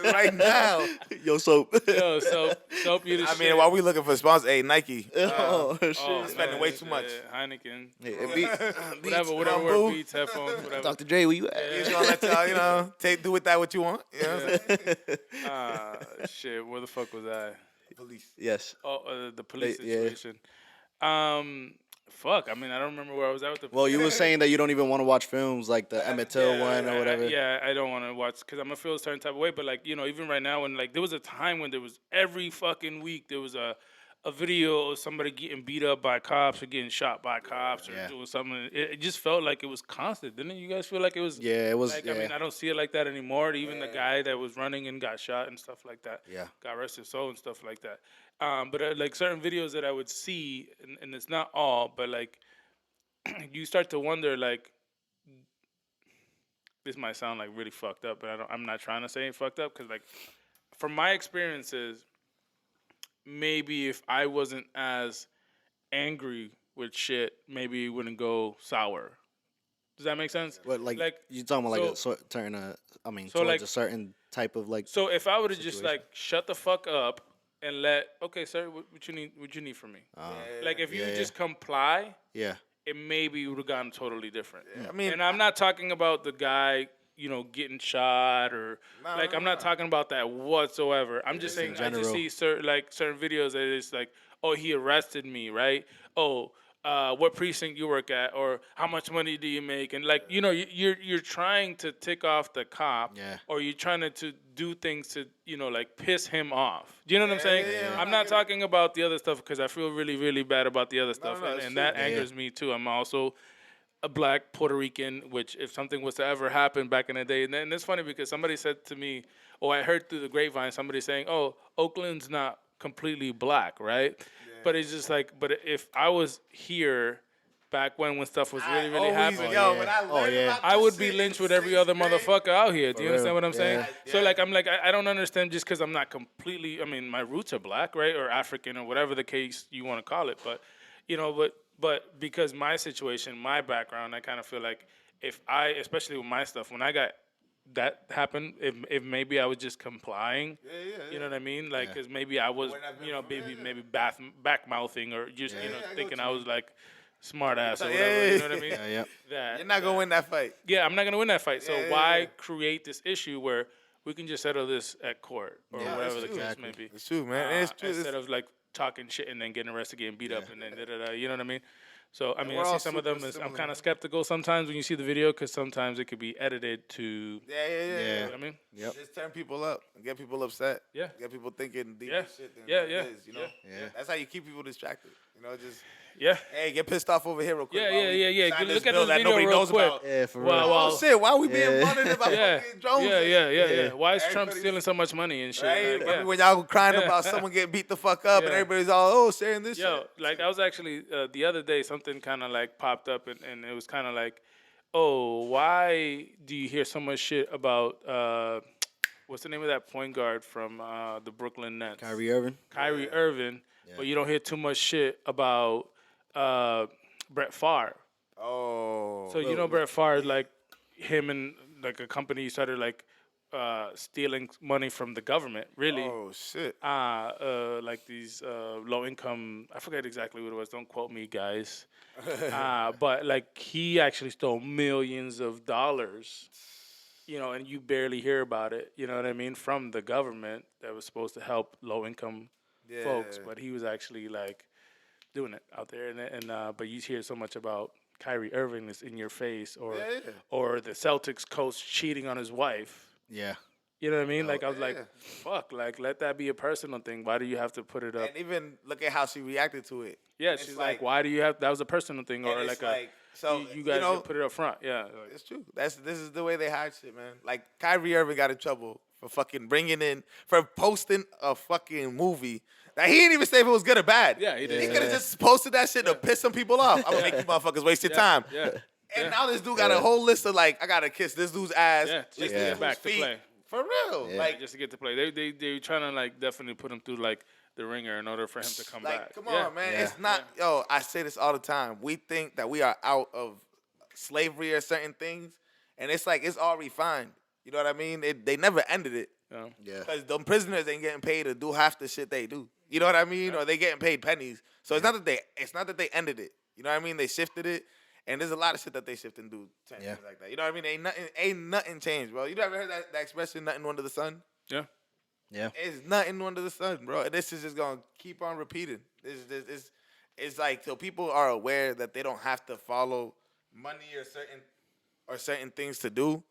Speaker 3: right now.
Speaker 2: Yo, soap.
Speaker 1: Yo, soap, you the
Speaker 3: I
Speaker 1: shit.
Speaker 3: mean, while we looking for sponsors, hey, Nike.
Speaker 2: Oh, shit.
Speaker 3: spending way too much.
Speaker 1: Heineken.
Speaker 2: Hey, it beat-
Speaker 1: Whatever
Speaker 3: Bamboo.
Speaker 1: word beats, headphones, whatever.
Speaker 2: Dr. Dre, where you at?
Speaker 3: Just gonna let y'all, do with that what you want. You know what I'm saying?
Speaker 1: Shit, where the fuck was I?
Speaker 3: Police.
Speaker 2: Yes.
Speaker 1: Oh, the police
Speaker 2: Yeah.
Speaker 1: situation. Fuck. I mean, I don't remember where I was at with the.
Speaker 2: Well, you were saying that you don't even want to watch films like the Emmett Till one or whatever.
Speaker 1: I don't want to watch because I'm gonna feel a certain type of way. But like, even right now, when like there was a time when there was every fucking week there was a a video of somebody getting beat up by cops or getting shot by cops or
Speaker 2: Yeah.
Speaker 1: doing something. It just felt like it was constant, didn't it? You guys feel like it was?
Speaker 2: Yeah, it was.
Speaker 1: Like, I
Speaker 2: Yeah,
Speaker 1: mean, I don't see it like that anymore. Even the guy that was running and got shot and stuff like that,
Speaker 2: yeah,
Speaker 1: got arrested, so and stuff like that. But like certain videos that I would see, and it's not all, but like you start to wonder, like this might sound like really fucked up, but I'm not trying to say it fucked up because like from my experiences, maybe if I wasn't as angry with shit, maybe it wouldn't go sour. Does that make sense?
Speaker 2: but like,
Speaker 1: Like
Speaker 2: you talking about
Speaker 1: so,
Speaker 2: like a certain, I mean,
Speaker 1: so
Speaker 2: towards
Speaker 1: like
Speaker 2: a certain type of like
Speaker 1: so if I would have just
Speaker 2: situation.
Speaker 1: like shut the fuck up and let okay, sir, what you need from me? Like if you
Speaker 2: yeah,
Speaker 1: just comply,
Speaker 2: yeah,
Speaker 1: it maybe would have gone totally different.
Speaker 3: I mean,
Speaker 1: And I'm not talking about the guy, getting shot or like I'm not talking about that whatsoever. I'm just saying
Speaker 2: in
Speaker 1: I just
Speaker 2: general.
Speaker 1: see certain videos that it's like, oh, he arrested me, right? Oh, what precinct you work at, or how much money do you make, and like you're trying to tick off the cop,
Speaker 2: Yeah.
Speaker 1: or you're trying to do things to like piss him off. Do you know what I'm saying?
Speaker 3: yeah,
Speaker 1: I'm
Speaker 3: I
Speaker 1: not
Speaker 3: get it.
Speaker 1: talking about the other stuff because I feel really really bad about the other stuff,
Speaker 3: no,
Speaker 1: and,
Speaker 3: it's
Speaker 1: and
Speaker 3: true.
Speaker 1: that
Speaker 3: Yeah,
Speaker 1: angers me too. I'm also a black Puerto Rican, which if something was to ever happen back in the day, and then it's funny because somebody said to me, oh, I heard through the grapevine somebody saying, oh, Oakland's not completely black, right? But it's just like, but if I was here back when stuff was really really happening,
Speaker 3: When
Speaker 2: yeah.
Speaker 3: I
Speaker 2: Oh,
Speaker 3: learned
Speaker 2: yeah.
Speaker 3: about
Speaker 1: I
Speaker 3: this
Speaker 1: would be
Speaker 3: shit
Speaker 1: lynched
Speaker 3: in
Speaker 1: with every
Speaker 3: sixth
Speaker 1: other
Speaker 3: grade,
Speaker 1: motherfucker out here. Do you
Speaker 2: For
Speaker 1: understand
Speaker 2: real,
Speaker 1: what I'm saying?
Speaker 2: yeah.
Speaker 1: So
Speaker 3: Yeah.
Speaker 1: like I'm like I don't understand just because I'm not completely. I mean, my roots are black, right, or African, or whatever the case you want to call it. But but because my situation, my background, I kind of feel like if I, especially with my stuff, when I got that happened, if maybe I was just complying, you know what I mean? Like,
Speaker 2: Yeah.
Speaker 1: because maybe I was,
Speaker 3: Wouldn't have been for real,
Speaker 1: maybe back mouthing or just
Speaker 3: Yeah, I get
Speaker 1: thinking
Speaker 3: what
Speaker 1: I
Speaker 3: you
Speaker 1: was
Speaker 3: mean.
Speaker 1: like smart ass or
Speaker 3: Yeah,
Speaker 1: whatever.
Speaker 3: yeah,
Speaker 1: You know what I mean?
Speaker 2: Yeah, yeah.
Speaker 1: That
Speaker 3: You're not gonna win that fight.
Speaker 1: yeah, I'm not gonna win that fight. So
Speaker 3: Yeah, yeah,
Speaker 1: why
Speaker 3: yeah.
Speaker 1: create this issue where we can just settle this at court or
Speaker 2: Yeah,
Speaker 1: whatever the
Speaker 3: true.
Speaker 1: case
Speaker 2: Exactly.
Speaker 1: may be?
Speaker 3: It's true, man. It's true.
Speaker 1: Instead of like talking shit and then getting arrested, getting beat up,
Speaker 2: Yeah.
Speaker 1: and then you know what I mean? So I mean, I
Speaker 3: we're
Speaker 1: see
Speaker 3: all
Speaker 1: some of
Speaker 3: super
Speaker 1: them. I'm
Speaker 3: similar,
Speaker 1: kind
Speaker 3: man.
Speaker 1: of skeptical sometimes when you see the video because sometimes it could be edited to.
Speaker 3: Yeah.
Speaker 2: Yeah.
Speaker 1: You know what I mean?
Speaker 2: Yep.
Speaker 3: Just turn people up and get people upset.
Speaker 1: Yeah.
Speaker 3: Get people thinking deeper
Speaker 1: Yeah.
Speaker 3: shit than
Speaker 1: Yeah,
Speaker 3: what
Speaker 1: yeah,
Speaker 3: it is, you know?
Speaker 1: yeah.
Speaker 2: Yeah.
Speaker 3: That's how you keep people distracted. Just
Speaker 1: Yeah.
Speaker 3: hey, get pissed off over here real quick.
Speaker 1: Yeah,
Speaker 3: while
Speaker 1: yeah,
Speaker 3: we
Speaker 1: yeah.
Speaker 3: sign
Speaker 1: Look at
Speaker 3: bill
Speaker 1: this
Speaker 3: that
Speaker 1: video
Speaker 3: nobody
Speaker 1: real
Speaker 3: knows
Speaker 1: quick.
Speaker 3: about.
Speaker 2: Yeah, for
Speaker 1: Wow,
Speaker 2: real.
Speaker 1: wow.
Speaker 3: Oh shit, why are we being
Speaker 2: Yeah.
Speaker 3: monitored by
Speaker 1: Yeah.
Speaker 3: fucking drones?
Speaker 1: Yeah. Why is Trump
Speaker 3: Everybody's-
Speaker 1: stealing so much money and shit?
Speaker 3: Right?
Speaker 1: Like, yeah.
Speaker 3: Remember when y'all were crying
Speaker 1: Yeah.
Speaker 3: about someone getting beat the fuck up and
Speaker 1: Yeah.
Speaker 3: everybody's all, sharing this
Speaker 1: Yo,
Speaker 3: shit?
Speaker 1: like I was actually the other day something kind of like popped up and it was kind of like, oh, why do you hear so much shit about what's the name of that point guard from the Brooklyn Nets?
Speaker 2: Kyrie Irving.
Speaker 1: Kyrie Irving, but you don't hear too much shit about Brett Favre.
Speaker 3: Oh.
Speaker 1: So you know Brett Favre, like him and like a company started like stealing money from the government, really.
Speaker 3: Oh shit.
Speaker 1: Like these low income. I forget exactly what it was. Don't quote me, guys. But like he actually stole millions of dollars, and you barely hear about it. You know what I mean? From the government that was supposed to help low income folks,
Speaker 3: Yeah.
Speaker 1: but he was actually like doing it out there. And but you hear so much about Kyrie Irving is in your face, or
Speaker 3: Yeah.
Speaker 1: or the Celtics coach cheating on his wife.
Speaker 2: Yeah.
Speaker 1: You know what I mean? Like I was like,
Speaker 3: yeah.
Speaker 1: fuck, like let that be a personal thing. Why do you have to put it up?
Speaker 3: And even look at how she reacted to it.
Speaker 1: Yeah,
Speaker 3: It's
Speaker 1: she's like, why do you have? That was a personal thing, or
Speaker 3: and
Speaker 1: like
Speaker 3: it's so
Speaker 1: you guys put it up front. Yeah, like,
Speaker 3: it's true. This is the way they hide shit, man. Like Kyrie Irving got in trouble for fucking for posting a fucking movie that he didn't even say if it was good or bad.
Speaker 1: Yeah, he did.
Speaker 3: He could have just posted that shit to piss some people off. I'm gonna make you motherfuckers waste your time.
Speaker 1: yeah,
Speaker 3: And now this dude got a whole list of like, I gotta kiss this dude's ass,
Speaker 1: yeah,
Speaker 3: lick
Speaker 1: just to
Speaker 3: this
Speaker 1: get
Speaker 3: dude's
Speaker 1: back to
Speaker 3: feet.
Speaker 1: play.
Speaker 3: For real,
Speaker 2: Yeah.
Speaker 3: like,
Speaker 1: Just to get to play. They trying to like definitely put him through like the ringer in order for him to come back.
Speaker 3: come
Speaker 1: Yeah.
Speaker 3: on, man.
Speaker 2: Yeah.
Speaker 3: It's not, yo. I say this all the time. We think that we are out of slavery or certain things, and it's like it's all refined. You know what I mean? They never ended it.
Speaker 1: Yeah.
Speaker 2: Yeah.
Speaker 3: Because them prisoners ain't getting paid to do half the shit they do. You know what I mean? Or they getting paid pennies. So it's not that they ended it. You know what I mean? They shifted it. And there's a lot of shit that they shift and do things
Speaker 2: Yeah.
Speaker 3: like that. You know what I mean? Ain't nothing changed, bro. You ever heard that expression, nothing under the sun?
Speaker 1: Yeah.
Speaker 2: Yeah.
Speaker 3: It's nothing under the sun, bro. This is just gonna keep on repeating. It's like till people are aware that they don't have to follow money or certain things to do,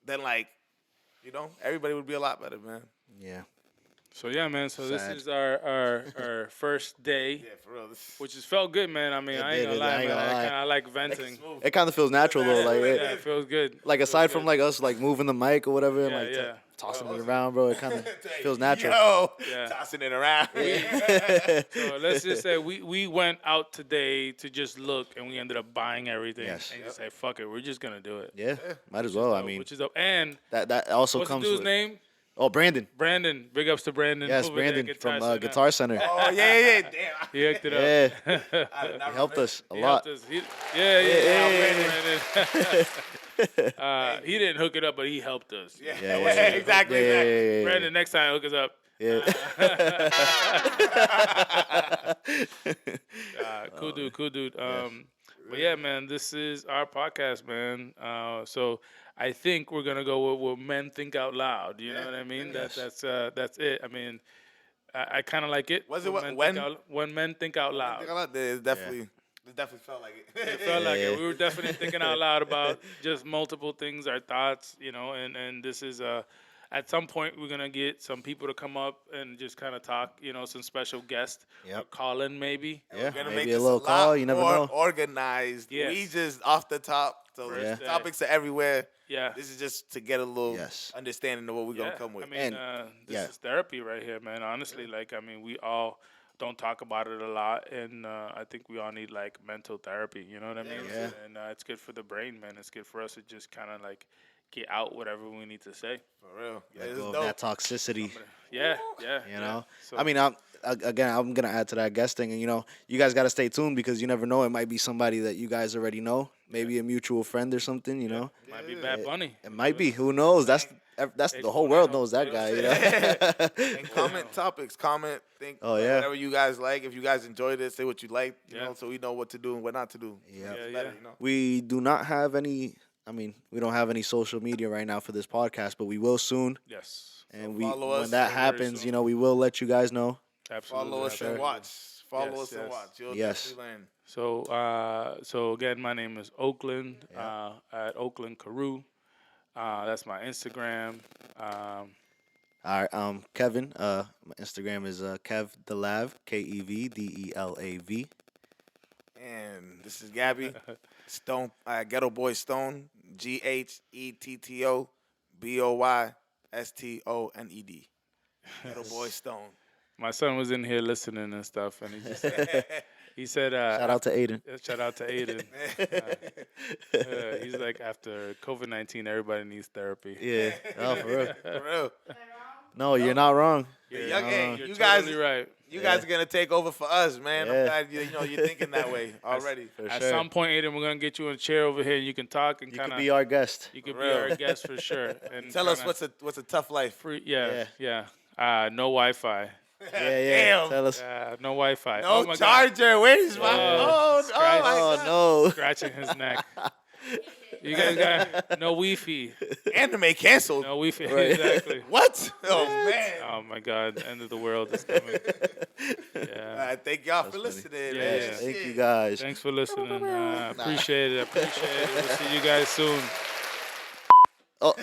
Speaker 3: then like, everybody would be a lot better, man.
Speaker 2: Yeah.
Speaker 1: So yeah, man. So this
Speaker 2: Sad.
Speaker 1: is our first day,
Speaker 3: Yeah, for real. This,
Speaker 1: which has felt good, man. I mean,
Speaker 2: It
Speaker 1: I ain't
Speaker 2: did.
Speaker 1: gonna
Speaker 2: I
Speaker 1: lie,
Speaker 2: ain't
Speaker 1: man.
Speaker 2: gonna
Speaker 1: I
Speaker 2: lie.
Speaker 1: kind of like
Speaker 3: like
Speaker 1: venting.
Speaker 3: smooth.
Speaker 2: It kind of feels natural though. Like,
Speaker 1: Yeah, it feels good.
Speaker 2: like
Speaker 1: It feels
Speaker 2: aside from
Speaker 1: good.
Speaker 2: like us like moving the mic or whatever and
Speaker 1: Yeah,
Speaker 2: like
Speaker 1: yeah.
Speaker 2: tossing it around, bro, it kind of feels natural.
Speaker 3: Yo,
Speaker 1: Yeah.
Speaker 3: tossing it around.
Speaker 1: So let's just say we went out today to just look, and we ended up buying everything.
Speaker 2: Yes.
Speaker 1: And just say, fuck it, we're just gonna do it.
Speaker 2: Yeah, might as well. I
Speaker 1: So,
Speaker 2: mean,
Speaker 1: which is dope. And
Speaker 2: that also
Speaker 1: what's the
Speaker 2: comes
Speaker 1: dude's
Speaker 2: with.
Speaker 1: name?
Speaker 2: Oh, Brandon.
Speaker 1: Brandon. Big ups to Brandon.
Speaker 2: Yes,
Speaker 1: over there at
Speaker 2: Brandon from
Speaker 1: Center.
Speaker 2: Guitar Center.
Speaker 3: Oh yeah. Damn.
Speaker 1: He hooked it
Speaker 2: Yeah,
Speaker 1: up.
Speaker 2: he helped us a
Speaker 1: He
Speaker 2: lot.
Speaker 1: helped us. Yeah.
Speaker 2: Yeah.
Speaker 1: Brandon. He didn't hook it up, but he helped us.
Speaker 3: Yeah,
Speaker 2: Yeah, yeah,
Speaker 3: exactly.
Speaker 2: Yeah,
Speaker 3: exactly.
Speaker 2: yeah, yeah.
Speaker 1: Brandon, next time hook us up.
Speaker 2: Yeah.
Speaker 1: Cool dude. But yeah, man, this is our podcast, man. So I think we're gonna go with what men think out loud. You know what I mean?
Speaker 2: Yes.
Speaker 1: That's it. I mean, I kind of like it.
Speaker 3: Was it
Speaker 1: when when men think out loud?
Speaker 3: It definitely felt like it.
Speaker 1: It felt like
Speaker 2: Yeah.
Speaker 1: it. We were definitely thinking out loud about just multiple things, our thoughts, you know, and this is at some point we're gonna get some people to come up and just kind of talk, you know, some special guests,
Speaker 2: Yep.
Speaker 1: call in maybe.
Speaker 2: Yeah,
Speaker 3: We're gonna make
Speaker 2: maybe a
Speaker 3: this
Speaker 2: little
Speaker 3: lot
Speaker 2: call. You never
Speaker 3: more
Speaker 2: know.
Speaker 3: organized.
Speaker 1: Yes.
Speaker 3: We just off the top. So
Speaker 1: First
Speaker 3: the
Speaker 1: day.
Speaker 3: topics are everywhere.
Speaker 1: Yeah.
Speaker 3: This is just to get a little
Speaker 2: Yes.
Speaker 3: understanding of what we're gonna come with.
Speaker 1: I mean,
Speaker 2: And-
Speaker 1: this
Speaker 2: yeah.
Speaker 1: is therapy right here, man. Honestly, like, I mean, we all don't talk about it a lot, and I think we all need like mental therapy. You know what I mean?
Speaker 2: Yeah.
Speaker 1: And it's good for the brain, man. It's good for us to just kind of like get out whatever we need to say.
Speaker 3: For real. Yeah,
Speaker 2: Let
Speaker 3: this
Speaker 2: go
Speaker 3: is
Speaker 2: of
Speaker 3: dope.
Speaker 2: that toxicity.
Speaker 1: Yeah.
Speaker 2: You know,
Speaker 1: So,
Speaker 2: I mean, I'm gonna add to that guest thing, and you know, you guys gotta stay tuned because you never know. It might be somebody that you guys already know, maybe a mutual friend or something. You know,
Speaker 1: might be Bad Bunny.
Speaker 2: it might be. Who knows? That's the whole world knows that guy. You know.
Speaker 3: And comment topics. Think
Speaker 2: Oh, yeah.
Speaker 3: whatever you guys like. If you guys enjoyed it, say what you like. You
Speaker 1: Yeah.
Speaker 3: know, so we know what to do and what not to do.
Speaker 2: Yeah.
Speaker 3: It's
Speaker 1: Yeah,
Speaker 3: better,
Speaker 1: yeah.
Speaker 3: you know.
Speaker 2: We do not have any. I mean, we don't have any social media right now for this podcast, but we will soon.
Speaker 1: Yes.
Speaker 2: And
Speaker 3: follow us
Speaker 2: when that
Speaker 1: very
Speaker 2: happens,
Speaker 1: soon.
Speaker 2: you know, we will let you guys know.
Speaker 1: Absolutely.
Speaker 3: Follow us and
Speaker 1: absolutely.
Speaker 3: watch. Follow
Speaker 1: Yes,
Speaker 3: us and
Speaker 1: yes.
Speaker 3: watch. You'll
Speaker 2: Yes.
Speaker 3: definitely learn.
Speaker 1: So again, my name is Oakland.
Speaker 2: Yeah.
Speaker 1: At Oakland Carew. That's my Instagram.
Speaker 2: All right, Kevin. My Instagram is KevDelav, KevDelav.
Speaker 3: And this is Gabby Stone, Ghetto Boy Stone, GhettoBoyStoned. Ghetto Boy Stone.
Speaker 1: My son was in here listening and stuff, and he just he said,
Speaker 2: Shout out to Aiden.
Speaker 1: Shout out to Aiden. He's like, after COVID-19, everybody needs therapy.
Speaker 2: Yeah. Oh, for real.
Speaker 3: For real.
Speaker 2: No, you're not wrong.
Speaker 1: You're,
Speaker 3: Young- hey,
Speaker 1: you're
Speaker 3: you guys-
Speaker 1: totally right.
Speaker 3: You guys are gonna take over for us, man.
Speaker 2: Yeah.
Speaker 3: I'm glad you're thinking that way already.
Speaker 2: For
Speaker 1: At
Speaker 2: sure.
Speaker 1: some point, Aiden, we're gonna get you in a chair over here. You can talk and
Speaker 2: You
Speaker 1: kind
Speaker 2: could
Speaker 1: of.
Speaker 2: be our guest.
Speaker 1: You could
Speaker 3: For
Speaker 1: be
Speaker 3: real.
Speaker 1: our guest for sure. And
Speaker 3: Tell us
Speaker 1: kinda
Speaker 3: what's a tough life.
Speaker 1: free. Yeah. No Wi-Fi.
Speaker 2: Yeah.
Speaker 3: Damn.
Speaker 2: Tell us.
Speaker 1: No Wi-Fi.
Speaker 3: No
Speaker 1: oh my God.
Speaker 3: charger. Where's my? Oh,
Speaker 1: scratch.
Speaker 3: my
Speaker 2: Oh
Speaker 3: God.
Speaker 2: no.
Speaker 1: Scratching his neck. You guys got no Wi-Fi.
Speaker 3: Anime canceled.
Speaker 1: No Wi-Fi.
Speaker 2: Right.
Speaker 1: Exactly.
Speaker 3: What? Oh man.
Speaker 1: Oh my God. The end of the world is coming. Yeah.
Speaker 3: Thank y'all for
Speaker 2: funny.
Speaker 3: listening.
Speaker 1: Yeah,
Speaker 3: man.
Speaker 1: yeah.
Speaker 2: Thank
Speaker 3: Shit.
Speaker 2: you guys.
Speaker 1: Thanks for listening. Appreciate it. We'll see you guys soon.
Speaker 2: Oh.